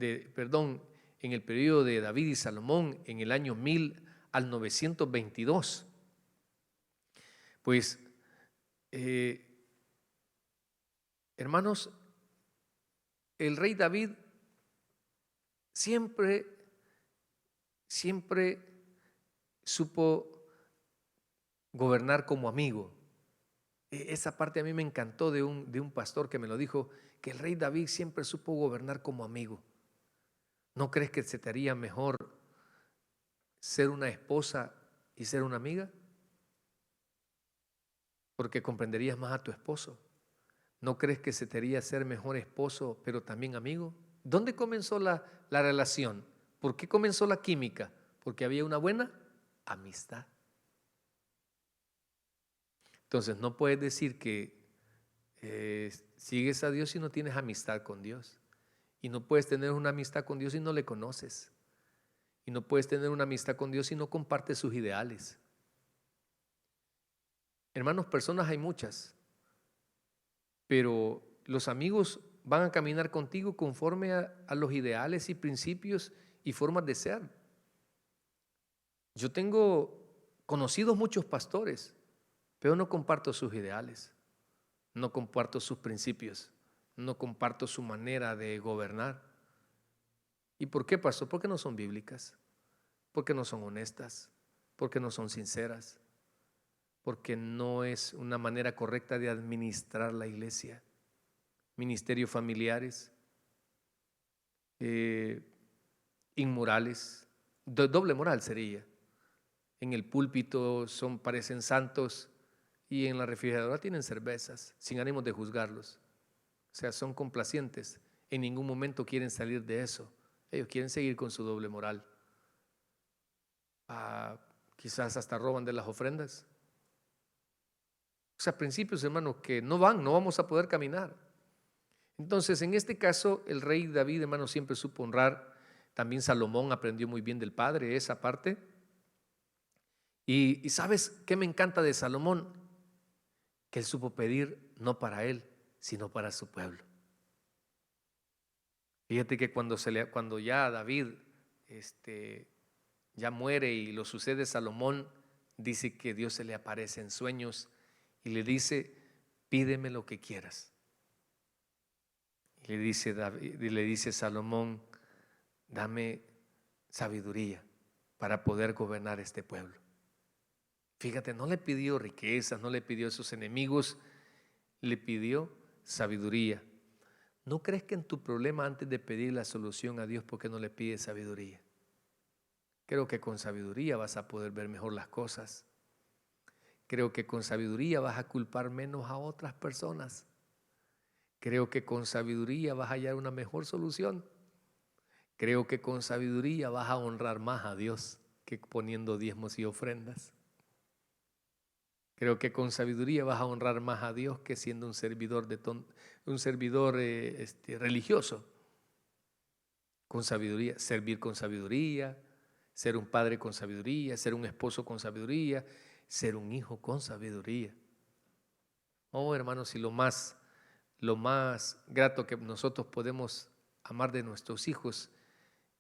el periodo de David y Salomón, en el año 1000 al 922, pues, hermanos, el rey David siempre supo gobernar como amigo. Esa parte a mí me encantó de un pastor que me lo dijo, que el rey David siempre supo gobernar como amigo. ¿No crees que se te haría mejor ser una esposa y ser una amiga? Porque comprenderías más a tu esposo. ¿No crees que se te haría ser mejor esposo, pero también amigo? ¿Dónde comenzó la relación? ¿Por qué comenzó la química? Porque había una buena amistad. Entonces no puedes decir que sigues a Dios si no tienes amistad con Dios. Y no puedes tener una amistad con Dios si no le conoces. Y no puedes tener una amistad con Dios si no compartes sus ideales. Hermanos, personas hay muchas, pero los amigos van a caminar contigo conforme a los ideales y principios y formas de ser. Yo tengo conocidos muchos pastores, pero no comparto sus ideales, no comparto sus principios, no comparto su manera de gobernar. ¿Y por qué, pastor? Porque no son bíblicas, porque no son honestas, porque no son sinceras, porque no es una manera correcta de administrar la iglesia. Ministerios familiares, inmorales, doble moral sería. En el púlpito parecen santos y en la refrigeradora tienen cervezas, sin ánimo de juzgarlos. O sea, son complacientes. En ningún momento quieren salir de eso. Ellos quieren seguir con su doble moral. Quizás hasta roban de las ofrendas. O sea, principios, hermanos, que no vamos a poder caminar. Entonces, en este caso, el rey David, hermano, siempre supo honrar. También Salomón aprendió muy bien del padre esa parte. Y ¿sabes qué me encanta de Salomón? Que él supo pedir no para él, sino para su pueblo. Fíjate que cuando ya David ya muere y lo sucede Salomón, dice que Dios se le aparece en sueños y le dice, pídeme lo que quieras. Y le dice Salomón, dame sabiduría para poder gobernar este pueblo. Fíjate, no le pidió riquezas, no le pidió a sus enemigos, le pidió sabiduría. ¿No crees que en tu problema, antes de pedir la solución a Dios, por qué no le pides sabiduría? Creo que con sabiduría vas a poder ver mejor las cosas. Creo que con sabiduría vas a culpar menos a otras personas. Creo que con sabiduría vas a hallar una mejor solución. Creo que con sabiduría vas a honrar más a Dios que poniendo diezmos y ofrendas. Creo que con sabiduría vas a honrar más a Dios que siendo un servidor religioso. Con sabiduría, servir con sabiduría, ser un padre con sabiduría, ser un esposo con sabiduría, ser un hijo con sabiduría. Oh, hermanos, y lo más grato que nosotros podemos amar de nuestros hijos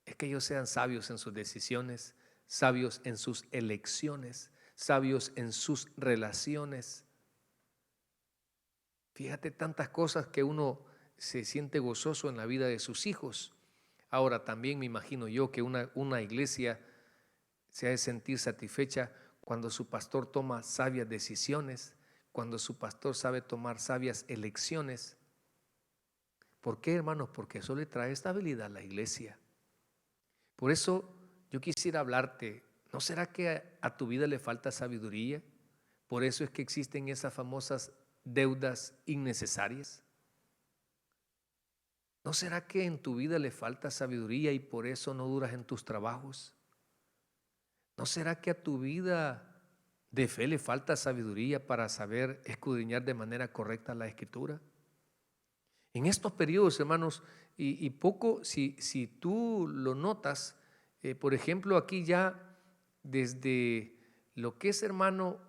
es que ellos sean sabios en sus decisiones, sabios en sus elecciones, sabios en sus relaciones. Fíjate tantas cosas que uno se siente gozoso en la vida de sus hijos. Ahora también me imagino yo que una iglesia se ha de sentir satisfecha cuando su pastor toma sabias decisiones, cuando su pastor sabe tomar sabias elecciones. ¿Por qué, hermanos? Porque eso le trae estabilidad a la iglesia. Por eso yo quisiera hablarte, ¿no será que a tu vida le falta sabiduría? Por eso es que existen esas famosas deudas innecesarias. ¿No será que en tu vida le falta sabiduría y por eso no duras en tus trabajos? ¿No será que a tu vida ¿De fe le falta sabiduría para saber escudriñar de manera correcta la Escritura? En estos periodos, hermanos, y poco, si tú lo notas, por ejemplo, aquí ya desde lo que es, hermano,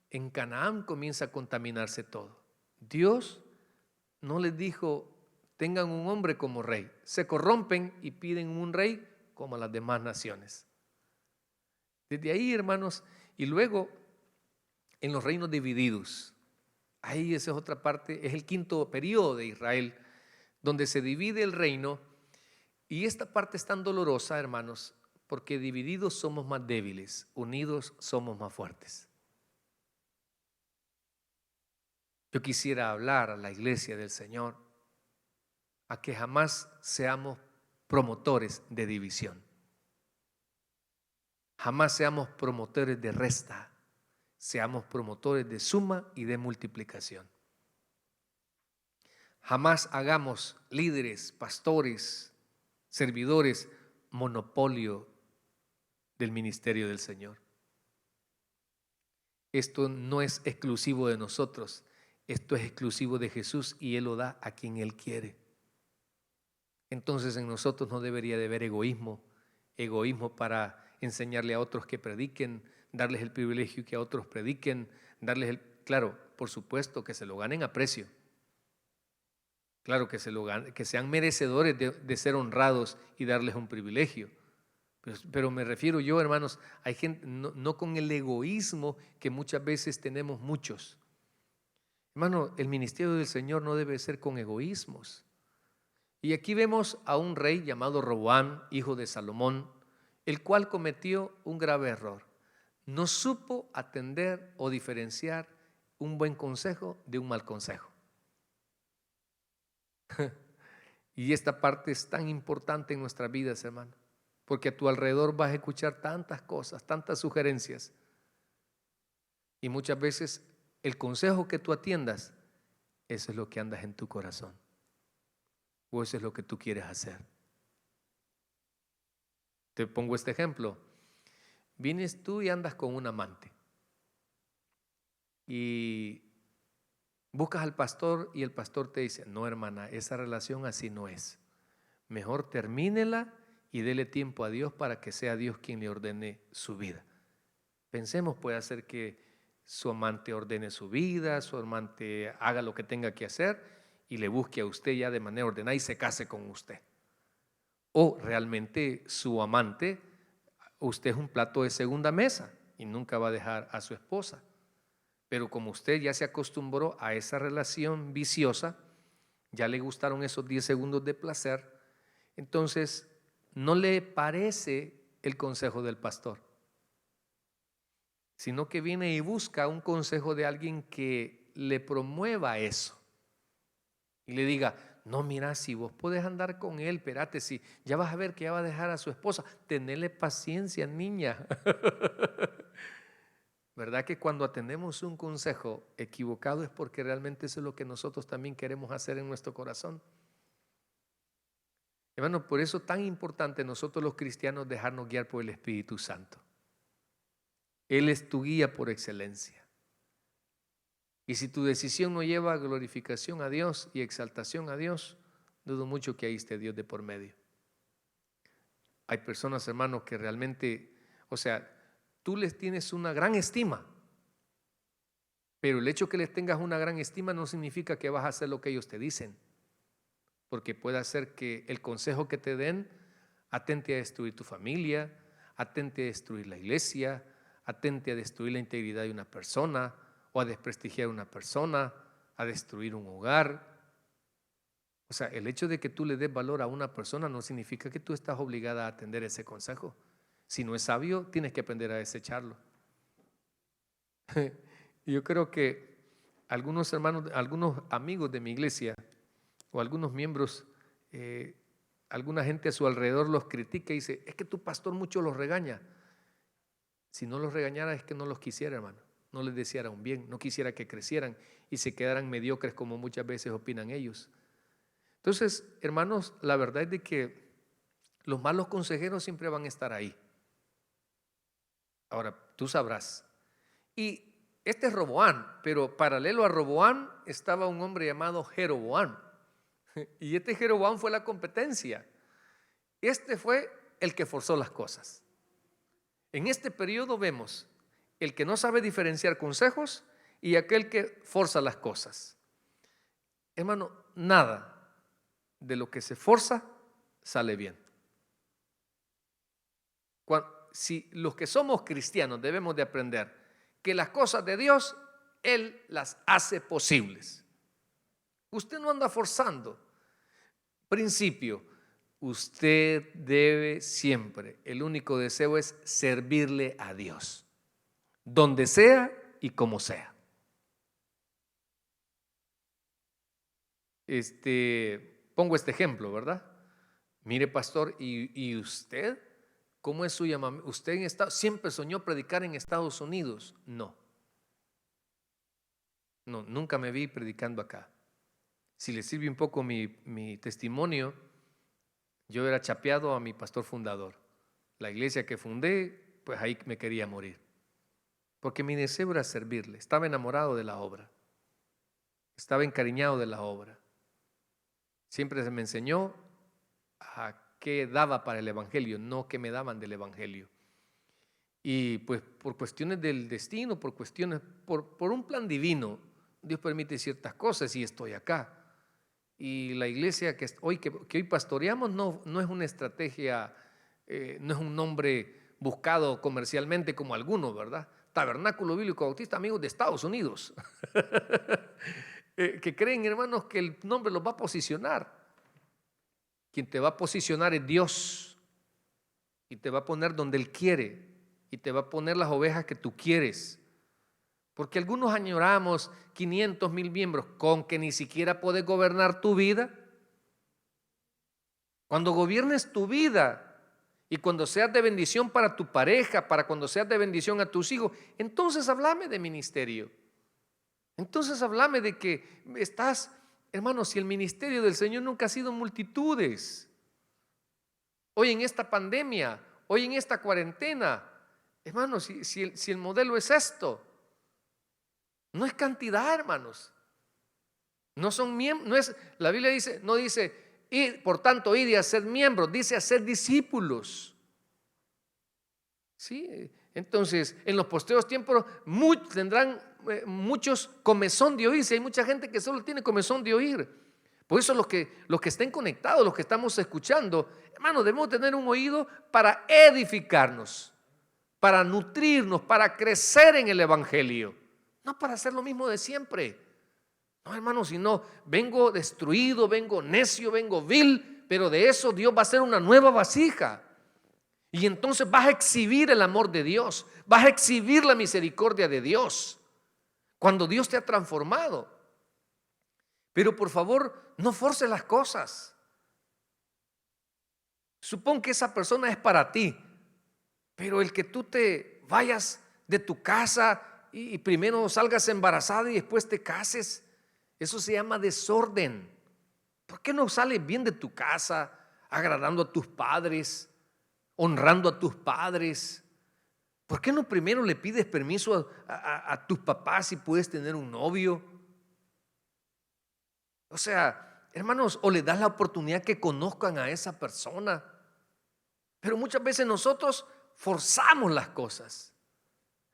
en Canaán comienza a contaminarse todo. Dios no les dijo, tengan un hombre como rey. Se corrompen y piden un rey como las demás naciones. Desde ahí, hermanos, y luego en los reinos divididos. Ahí esa es otra parte, es el quinto periodo de Israel, donde se divide el reino. Y esta parte es tan dolorosa, hermanos, porque divididos somos más débiles, unidos somos más fuertes. Yo quisiera hablar a la iglesia del Señor a que jamás seamos promotores de división. Jamás seamos promotores de resta. Seamos promotores de suma y de multiplicación. Jamás hagamos líderes, pastores, servidores, monopolio del ministerio del Señor. Esto no es exclusivo de nosotros, esto es exclusivo de Jesús y Él lo da a quien Él quiere. Entonces en nosotros no debería de haber egoísmo para enseñarle a otros que prediquen, darles el privilegio que a otros prediquen, claro, por supuesto que se lo ganen a precio. Claro que se lo ganen, que sean merecedores de ser honrados y darles un privilegio. Pero me refiero yo, hermanos, hay gente, no con el egoísmo que muchas veces tenemos muchos. Hermano, el ministerio del Señor no debe ser con egoísmos. Y aquí vemos a un rey llamado Roboam, hijo de Salomón, el cual cometió un grave error. No supo atender o diferenciar un buen consejo de un mal consejo. Y esta parte es tan importante en nuestras vidas, hermano, porque a tu alrededor vas a escuchar tantas cosas, tantas sugerencias. Y muchas veces el consejo que tú atiendas, eso es lo que andas en tu corazón. O eso es lo que tú quieres hacer. Te pongo este ejemplo. Vienes tú y andas con un amante. Y buscas al pastor y el pastor te dice, no, hermana, esa relación así no es. Mejor termínela y dele tiempo a Dios para que sea Dios quien le ordene su vida. Pensemos, puede hacer que su amante ordene su vida, su amante haga lo que tenga que hacer y le busque a usted ya de manera ordenada y se case con usted. O realmente su amante, usted es un plato de segunda mesa y nunca va a dejar a su esposa. Pero como usted ya se acostumbró a esa relación viciosa, ya le gustaron esos 10 segundos de placer, entonces no le parece el consejo del pastor, sino que viene y busca un consejo de alguien que le promueva eso y le diga, no, mira, si vos podés andar con él, espérate, si ya vas a ver que ya va a dejar a su esposa, tenele paciencia, niña. ¿Verdad que cuando atendemos un consejo equivocado es porque realmente eso es lo que nosotros también queremos hacer en nuestro corazón? Hermano, por eso es tan importante nosotros los cristianos dejarnos guiar por el Espíritu Santo. Él es tu guía por excelencia. Y si tu decisión no lleva glorificación a Dios y exaltación a Dios, dudo mucho que ahí esté Dios de por medio. Hay personas, hermanos, que realmente, o sea, tú les tienes una gran estima, pero el hecho que les tengas una gran estima no significa que vas a hacer lo que ellos te dicen, porque puede hacer que el consejo que te den atente a destruir tu familia, atente a destruir la iglesia, atente a destruir la integridad de una persona o a desprestigiar a una persona, a destruir un hogar. O sea, el hecho de que tú le des valor a una persona no significa que tú estás obligada a atender ese consejo. Si no es sabio, tienes que aprender a desecharlo. Yo creo que algunos hermanos, algunos amigos de mi iglesia o algunos miembros, alguna gente a su alrededor los critica y dice, es que tu pastor mucho los regaña. Si no los regañara es que no los quisiera, hermano. No les deseara un bien, no quisiera que crecieran y se quedaran mediocres como muchas veces opinan ellos. Entonces, hermanos, la verdad es de que los malos consejeros siempre van a estar ahí. Ahora, tú sabrás. Y este es Roboam, pero paralelo a Roboam estaba un hombre llamado Jeroboam. Y este Jeroboam fue la competencia. Este fue el que forzó las cosas. En este periodo vemos el que no sabe diferenciar consejos y aquel que forza las cosas. Hermano, nada de lo que se forza sale bien. Si los que somos cristianos debemos de aprender que las cosas de Dios, Él las hace posibles. Usted no anda forzando. Principio, usted debe siempre, el único deseo es servirle a Dios, donde sea y como sea. Pongo este ejemplo, ¿verdad? Mire, pastor, ¿y usted? ¿Cómo es su llamamiento? ¿Usted siempre soñó predicar en Estados Unidos? No, nunca me vi predicando acá. Si le sirve un poco mi testimonio, yo era chapeado a mi pastor fundador. La iglesia que fundé, pues ahí me quería morir. Porque mi deseo era servirle. Estaba enamorado de la obra. Estaba encariñado de la obra. Siempre se me enseñó a qué daba para el evangelio, no qué me daban del evangelio. Y pues por cuestiones del destino, por un plan divino, Dios permite ciertas cosas y estoy acá. Y la iglesia que hoy pastoreamos no es una estrategia, no es un nombre buscado comercialmente como algunos, ¿verdad? Tabernáculo Bíblico Bautista Amigos de Estados Unidos. Que creen, hermanos, que el nombre los va a posicionar. Quien te va a posicionar es Dios y te va a poner donde Él quiere y te va a poner las ovejas que tú quieres. Porque algunos añoramos 500,000 miembros con que ni siquiera puedes gobernar tu vida. Cuando gobiernes tu vida y cuando seas de bendición para tu pareja, para cuando seas de bendición a tus hijos, entonces háblame de ministerio. Entonces háblame de que estás, hermanos, si el ministerio del Señor nunca ha sido multitudes. Hoy en esta pandemia, hoy en esta cuarentena, hermanos, si el modelo es esto, no es cantidad, hermanos. No son miembros, la Biblia dice, no dice, por tanto, id y hacer miembros, dice hacer discípulos. ¿Sí? Entonces, en los postreros tiempos tendrán muchos comezón de oír. Si hay mucha gente que solo tiene comezón de oír. Por eso los que estén conectados, los que estamos escuchando, hermanos, debemos tener un oído para edificarnos, para nutrirnos, para crecer en el evangelio. No para hacer lo mismo de siempre. No, hermanos, si no, vengo destruido, vengo necio, vengo vil, pero de eso Dios va a hacer una nueva vasija. Y entonces vas a exhibir el amor de Dios, vas a exhibir la misericordia de Dios, cuando Dios te ha transformado. Pero por favor, no forces las cosas. Supón que esa persona es para ti, pero el que tú te vayas de tu casa y primero salgas embarazada y después te cases, eso se llama desorden. ¿Por qué no sales bien de tu casa, agradando a tus padres, honrando a tus padres? ¿Por qué no primero le pides permiso a tus papás si puedes tener un novio? O sea, hermanos, o le das la oportunidad que conozcan a esa persona. Pero muchas veces nosotros forzamos las cosas.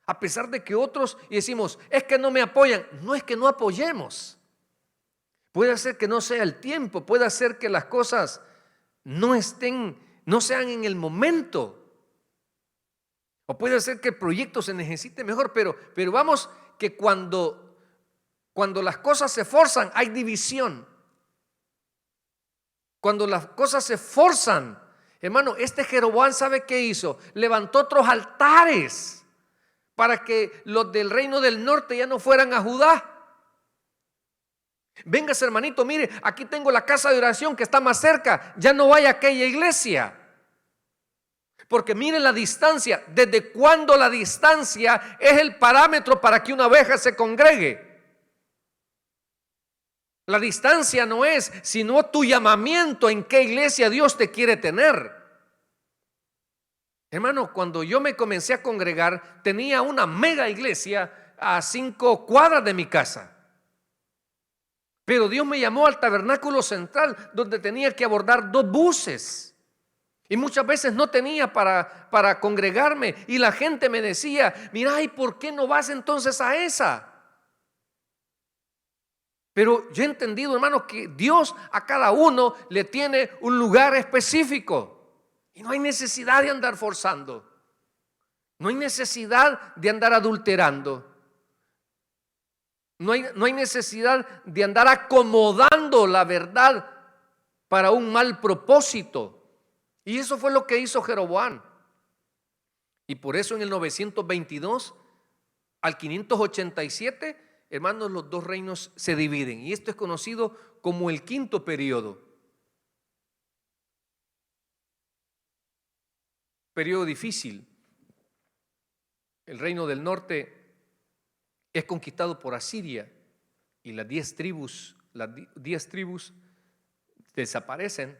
A pesar de que otros y decimos, es que no me apoyan. No es que no apoyemos. Puede ser que no sea el tiempo, puede ser que las cosas no sean en el momento. O puede ser que el proyecto se necesite mejor, pero vamos que cuando las cosas se forzan hay división. Cuando las cosas se forzan, hermano, este Jeroboam, ¿sabe qué hizo? Levantó otros altares para que los del reino del norte ya no fueran a Judá. Véngase, hermanito, mire, aquí tengo la casa de oración que está más cerca, ya no vaya a aquella iglesia. Porque mire la distancia, ¿desde cuándo la distancia es el parámetro para que una oveja se congregue? La distancia no es sino tu llamamiento, en qué iglesia Dios te quiere tener. Hermano, cuando yo me comencé a congregar, tenía una mega iglesia a 5 cuadras de mi casa. Pero Dios me llamó al tabernáculo central, donde tenía que abordar 2 buses. Y muchas veces no tenía para congregarme. Y la gente me decía, mira, ¿y por qué no vas entonces a esa? Pero yo he entendido, hermano, que Dios a cada uno le tiene un lugar específico. Y no hay necesidad de andar forzando. No hay necesidad de andar adulterando. No hay necesidad de andar acomodando la verdad para un mal propósito. Y eso fue lo que hizo Jeroboam. Y por eso en el 922 al 587, hermanos, los 2 reinos se dividen. Y esto es conocido como el quinto periodo. Periodo difícil. El reino del norte es conquistado por Asiria y las 10 tribus desaparecen,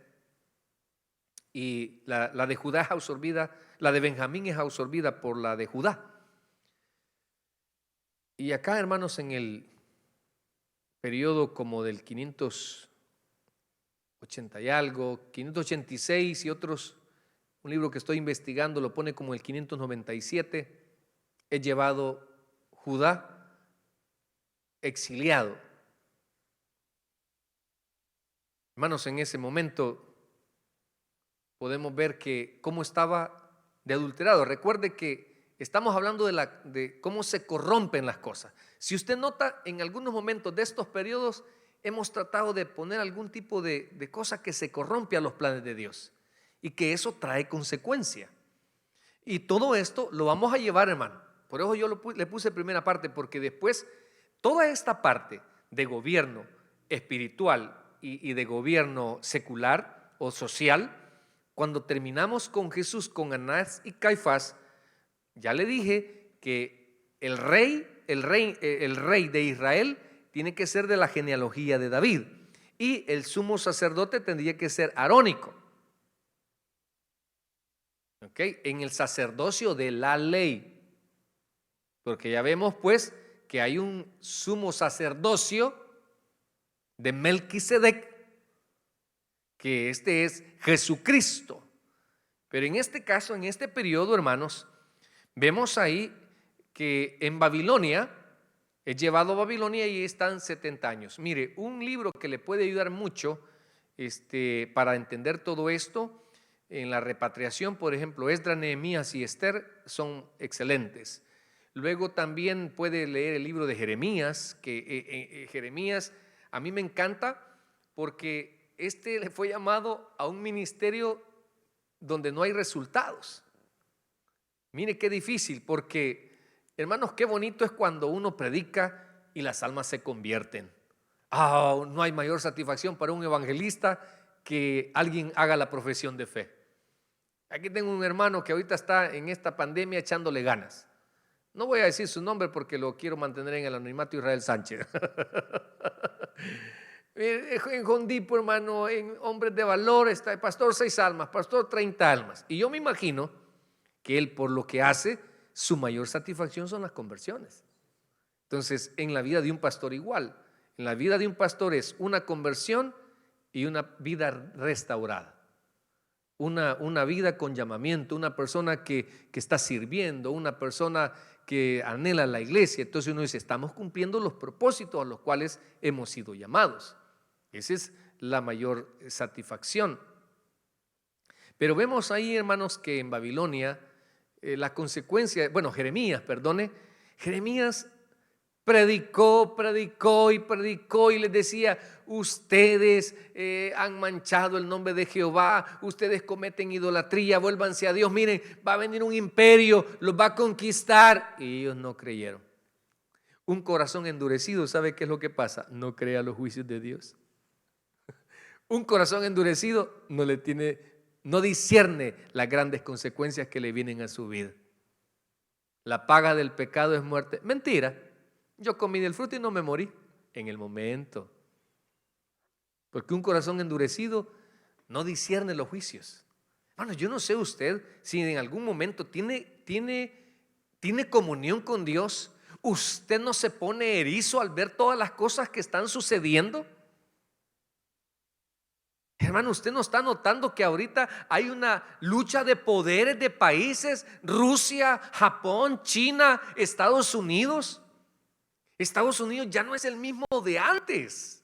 y la de Judá es absorbida, la de Benjamín es absorbida por la de Judá. Y acá, hermanos, en el periodo como del 580 y algo, 586 y otros, un libro que estoy investigando lo pone como el 597, es llevado Judá exiliado. Hermanos, en ese momento podemos ver que cómo estaba de adulterado. Recuerde que estamos hablando de cómo se corrompen las cosas. Si usted nota, en algunos momentos de estos periodos hemos tratado de poner algún tipo de cosa que se corrompe a los planes de Dios y que eso trae consecuencia. Y todo esto lo vamos a llevar, hermano. Por eso yo le puse primera parte, porque después toda esta parte de gobierno espiritual y de gobierno secular o social, cuando terminamos con Jesús, con Anás y Caifás, ya le dije que el rey de Israel tiene que ser de la genealogía de David, y el sumo sacerdote tendría que ser arónico. ¿Okay? En el sacerdocio de la ley, porque ya vemos pues que hay un sumo sacerdocio de Melquisedec, que este es Jesucristo. Pero en este caso, en este periodo, hermanos, vemos ahí que en Babilonia, es llevado a Babilonia y están 70 años. Mire, un libro que le puede ayudar mucho para entender todo esto en la repatriación, por ejemplo, Esdras, Nehemías y Esther son excelentes. Luego también puede leer el libro de Jeremías, que Jeremías a mí me encanta porque le fue llamado a un ministerio donde no hay resultados. Mire qué difícil, porque hermanos, qué bonito es cuando uno predica y las almas se convierten. No hay mayor satisfacción para un evangelista que alguien haga la profesión de fe. Aquí tengo un hermano que ahorita está en esta pandemia echándole ganas. No voy a decir su nombre porque lo quiero mantener en el anonimato, Israel Sánchez. En Jondipo, hermano, en Hombres de Valor está el pastor 6 almas, pastor 30 almas. Y yo me imagino que él, por lo que hace, su mayor satisfacción son las conversiones. Entonces, en la vida de un pastor igual, en la vida de un pastor es una conversión y una vida restaurada. Una vida con llamamiento, una persona que está sirviendo, una persona que anhela la iglesia. Entonces uno dice, estamos cumpliendo los propósitos a los cuales hemos sido llamados. Esa es la mayor satisfacción. Pero vemos ahí, hermanos, que en Babilonia la consecuencia, Jeremías predicó y les decía, ustedes han manchado el nombre de Jehová, ustedes cometen idolatría, vuélvanse a Dios, miren, va a venir un imperio, los va a conquistar. Y ellos no creyeron. Un corazón endurecido, ¿sabe qué es lo que pasa? No cree a los juicios de Dios. Un corazón endurecido no discierne las grandes consecuencias que le vienen a su vida. La paga del pecado es muerte. Mentira. Yo comí del fruto y no me morí en el momento. Porque un corazón endurecido no discierne los juicios. Bueno, yo no sé usted si en algún momento tiene comunión con Dios. ¿Usted no se pone erizo al ver todas las cosas que están sucediendo? Hermano, ¿usted no está notando que ahorita hay una lucha de poderes de países? Rusia, Japón, China, Estados Unidos. Estados Unidos ya no es el mismo de antes.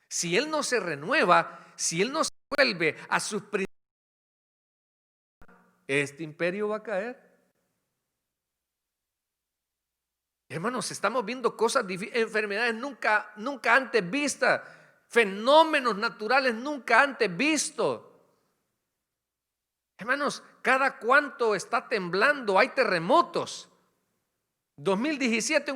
Si él no se renueva, si él no se vuelve a sus principios, este imperio va a caer. Hermanos, estamos viendo cosas, enfermedades nunca antes vistas, fenómenos naturales nunca antes vistos. Hermanos, cada cuánto está temblando, hay terremotos. 2017,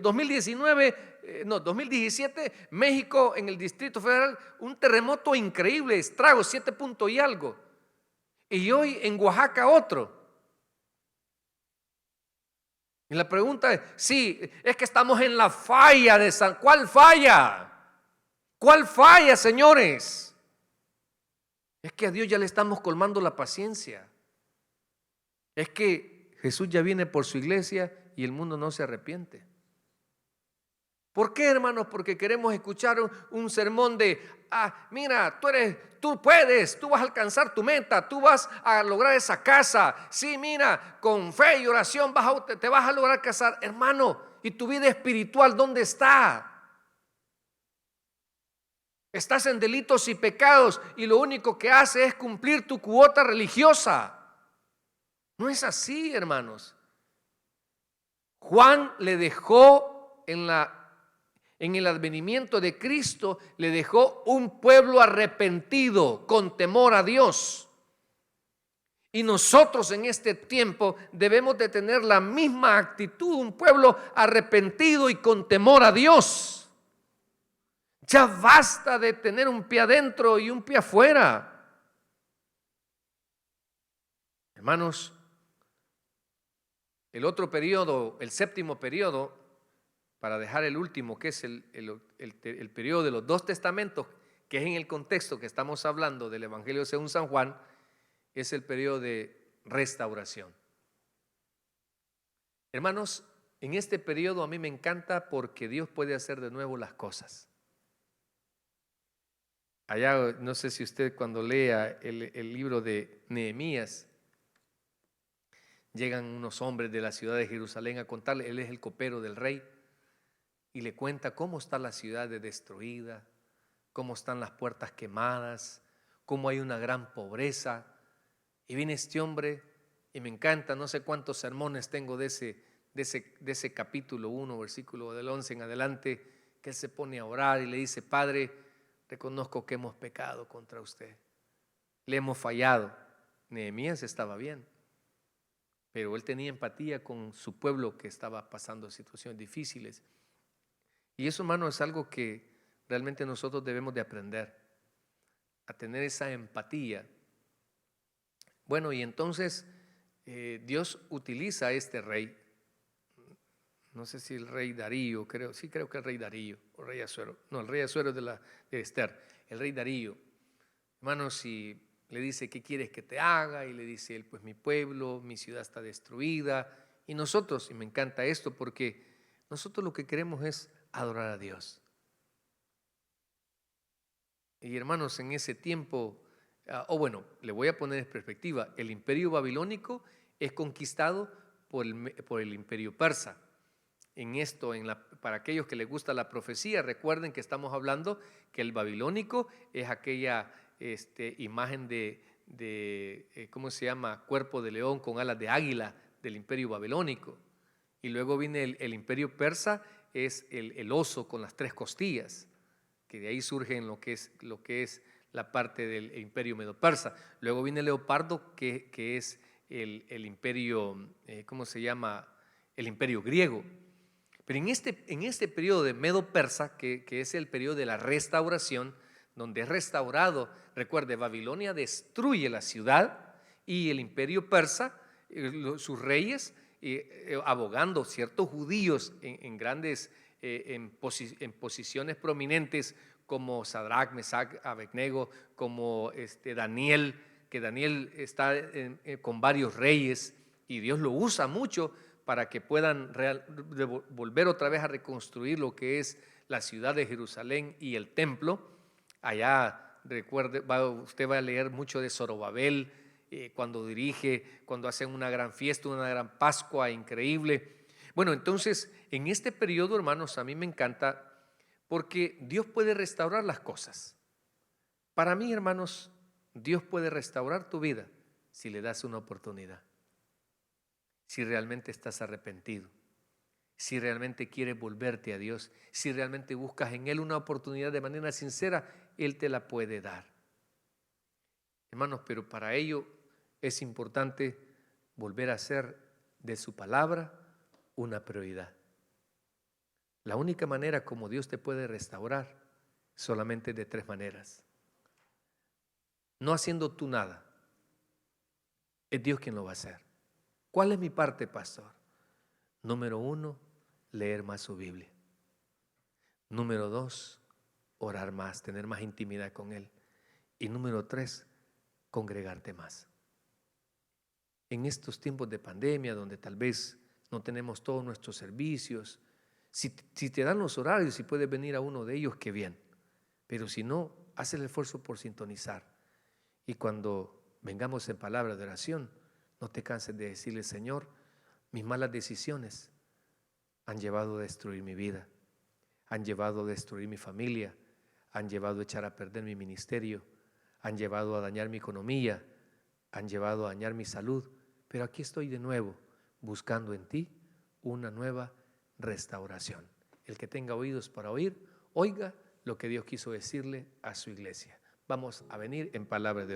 2017, México en el Distrito Federal, un terremoto increíble, estrago, 7 puntos y algo. Y hoy en Oaxaca otro. Y la pregunta es, sí, es que estamos en la falla de San. ¿Cuál falla? ¿Cuál falla, señores? Es que a Dios ya le estamos colmando la paciencia. Es que Jesús ya viene por su iglesia y el mundo no se arrepiente. ¿Por qué, hermanos? Porque queremos escuchar un sermón de, mira, tú puedes, tú vas a alcanzar tu meta, tú vas a lograr esa casa. Sí, mira, con fe y oración te vas a lograr casar. Hermano, ¿y tu vida espiritual dónde está? Estás en delitos y pecados y lo único que hace es cumplir tu cuota religiosa. No es así, hermanos. Juan le dejó en el advenimiento de Cristo, le dejó un pueblo arrepentido, con temor a Dios. Y nosotros en este tiempo debemos de tener la misma actitud, un pueblo arrepentido y con temor a Dios. Ya basta de tener un pie adentro y un pie afuera. Hermanos, el otro periodo, el séptimo periodo, para dejar el último, que es el periodo de los dos testamentos, que es en el contexto que estamos hablando del Evangelio según San Juan, es el periodo de restauración. Hermanos, en este periodo a mí me encanta porque Dios puede hacer de nuevo las cosas. Allá, no sé si usted cuando lea el libro de Nehemías, llegan unos hombres de la ciudad de Jerusalén a contarle, él es el copero del rey, y le cuenta cómo está la ciudad destruida, cómo están las puertas quemadas, cómo hay una gran pobreza. Y viene este hombre, y me encanta, no sé cuántos sermones tengo de ese capítulo 1, versículo del 11 en adelante, que él se pone a orar y le dice, Padre, reconozco que hemos pecado contra usted, le hemos fallado. Nehemías estaba bien, pero él tenía empatía con su pueblo que estaba pasando situaciones difíciles. Y eso, hermano, es algo que realmente nosotros debemos de aprender, a tener esa empatía. Bueno, y entonces Dios utiliza a este rey, no sé si el rey Darío, creo que el rey Darío, o rey Asuero, no, el rey Asuero es de Esther, el rey Darío, hermanos, y le dice, ¿qué quieres que te haga? Y le dice él, pues mi pueblo, mi ciudad está destruida, y nosotros, y me encanta esto porque nosotros lo que queremos es adorar a Dios. Y hermanos, en ese tiempo, le voy a poner en perspectiva, el imperio babilónico es conquistado por el imperio persa. En esto, para aquellos que les gusta la profecía, recuerden que estamos hablando que el babilónico es aquella imagen de ¿cómo se llama? Cuerpo de león con alas de águila del imperio babilónico. Y luego viene el imperio persa, es el oso con las 3 costillas, que de ahí surge lo que es la parte del imperio medo-persa. Luego viene el leopardo, que es el imperio, ¿cómo se llama? El imperio griego. Pero en este periodo de medo-persa, que es el periodo de la restauración, donde es restaurado, recuerde, Babilonia destruye la ciudad y el imperio persa, sus reyes, abogando ciertos judíos en grandes en posiciones prominentes como Sadrach, Mesach, Abednego, como Daniel, que Daniel está con varios reyes y Dios lo usa mucho para que puedan volver otra vez a reconstruir lo que es la ciudad de Jerusalén y el templo. Allá, recuerde, usted va a leer mucho de Zorobabel, cuando dirige, cuando hacen una gran fiesta, una gran Pascua increíble. Bueno, entonces, en este periodo, hermanos, a mí me encanta porque Dios puede restaurar las cosas. Para mí, hermanos, Dios puede restaurar tu vida si le das una oportunidad, si realmente estás arrepentido, si realmente quieres volverte a Dios, si realmente buscas en Él una oportunidad de manera sincera, Él te la puede dar. Hermanos, pero para ello es importante volver a hacer de su palabra una prioridad. La única manera como Dios te puede restaurar solamente de 3 maneras. No haciendo tú nada, es Dios quien lo va a hacer. ¿Cuál es mi parte, pastor? Número 1, leer más su Biblia. Número 2, orar más, tener más intimidad con Él. Y número 3, congregarte más. En estos tiempos de pandemia, donde tal vez no tenemos todos nuestros servicios, si te dan los horarios y puedes venir a uno de ellos, qué bien. Pero si no, haz el esfuerzo por sintonizar. Y cuando vengamos en palabra de oración, no te canses de decirle: Señor, mis malas decisiones han llevado a destruir mi vida, han llevado a destruir mi familia, han llevado a echar a perder mi ministerio, han llevado a dañar mi economía, han llevado a dañar mi salud. Pero aquí estoy de nuevo, buscando en ti una nueva restauración. El que tenga oídos para oír, oiga lo que Dios quiso decirle a su iglesia. Vamos a venir en palabra de oración.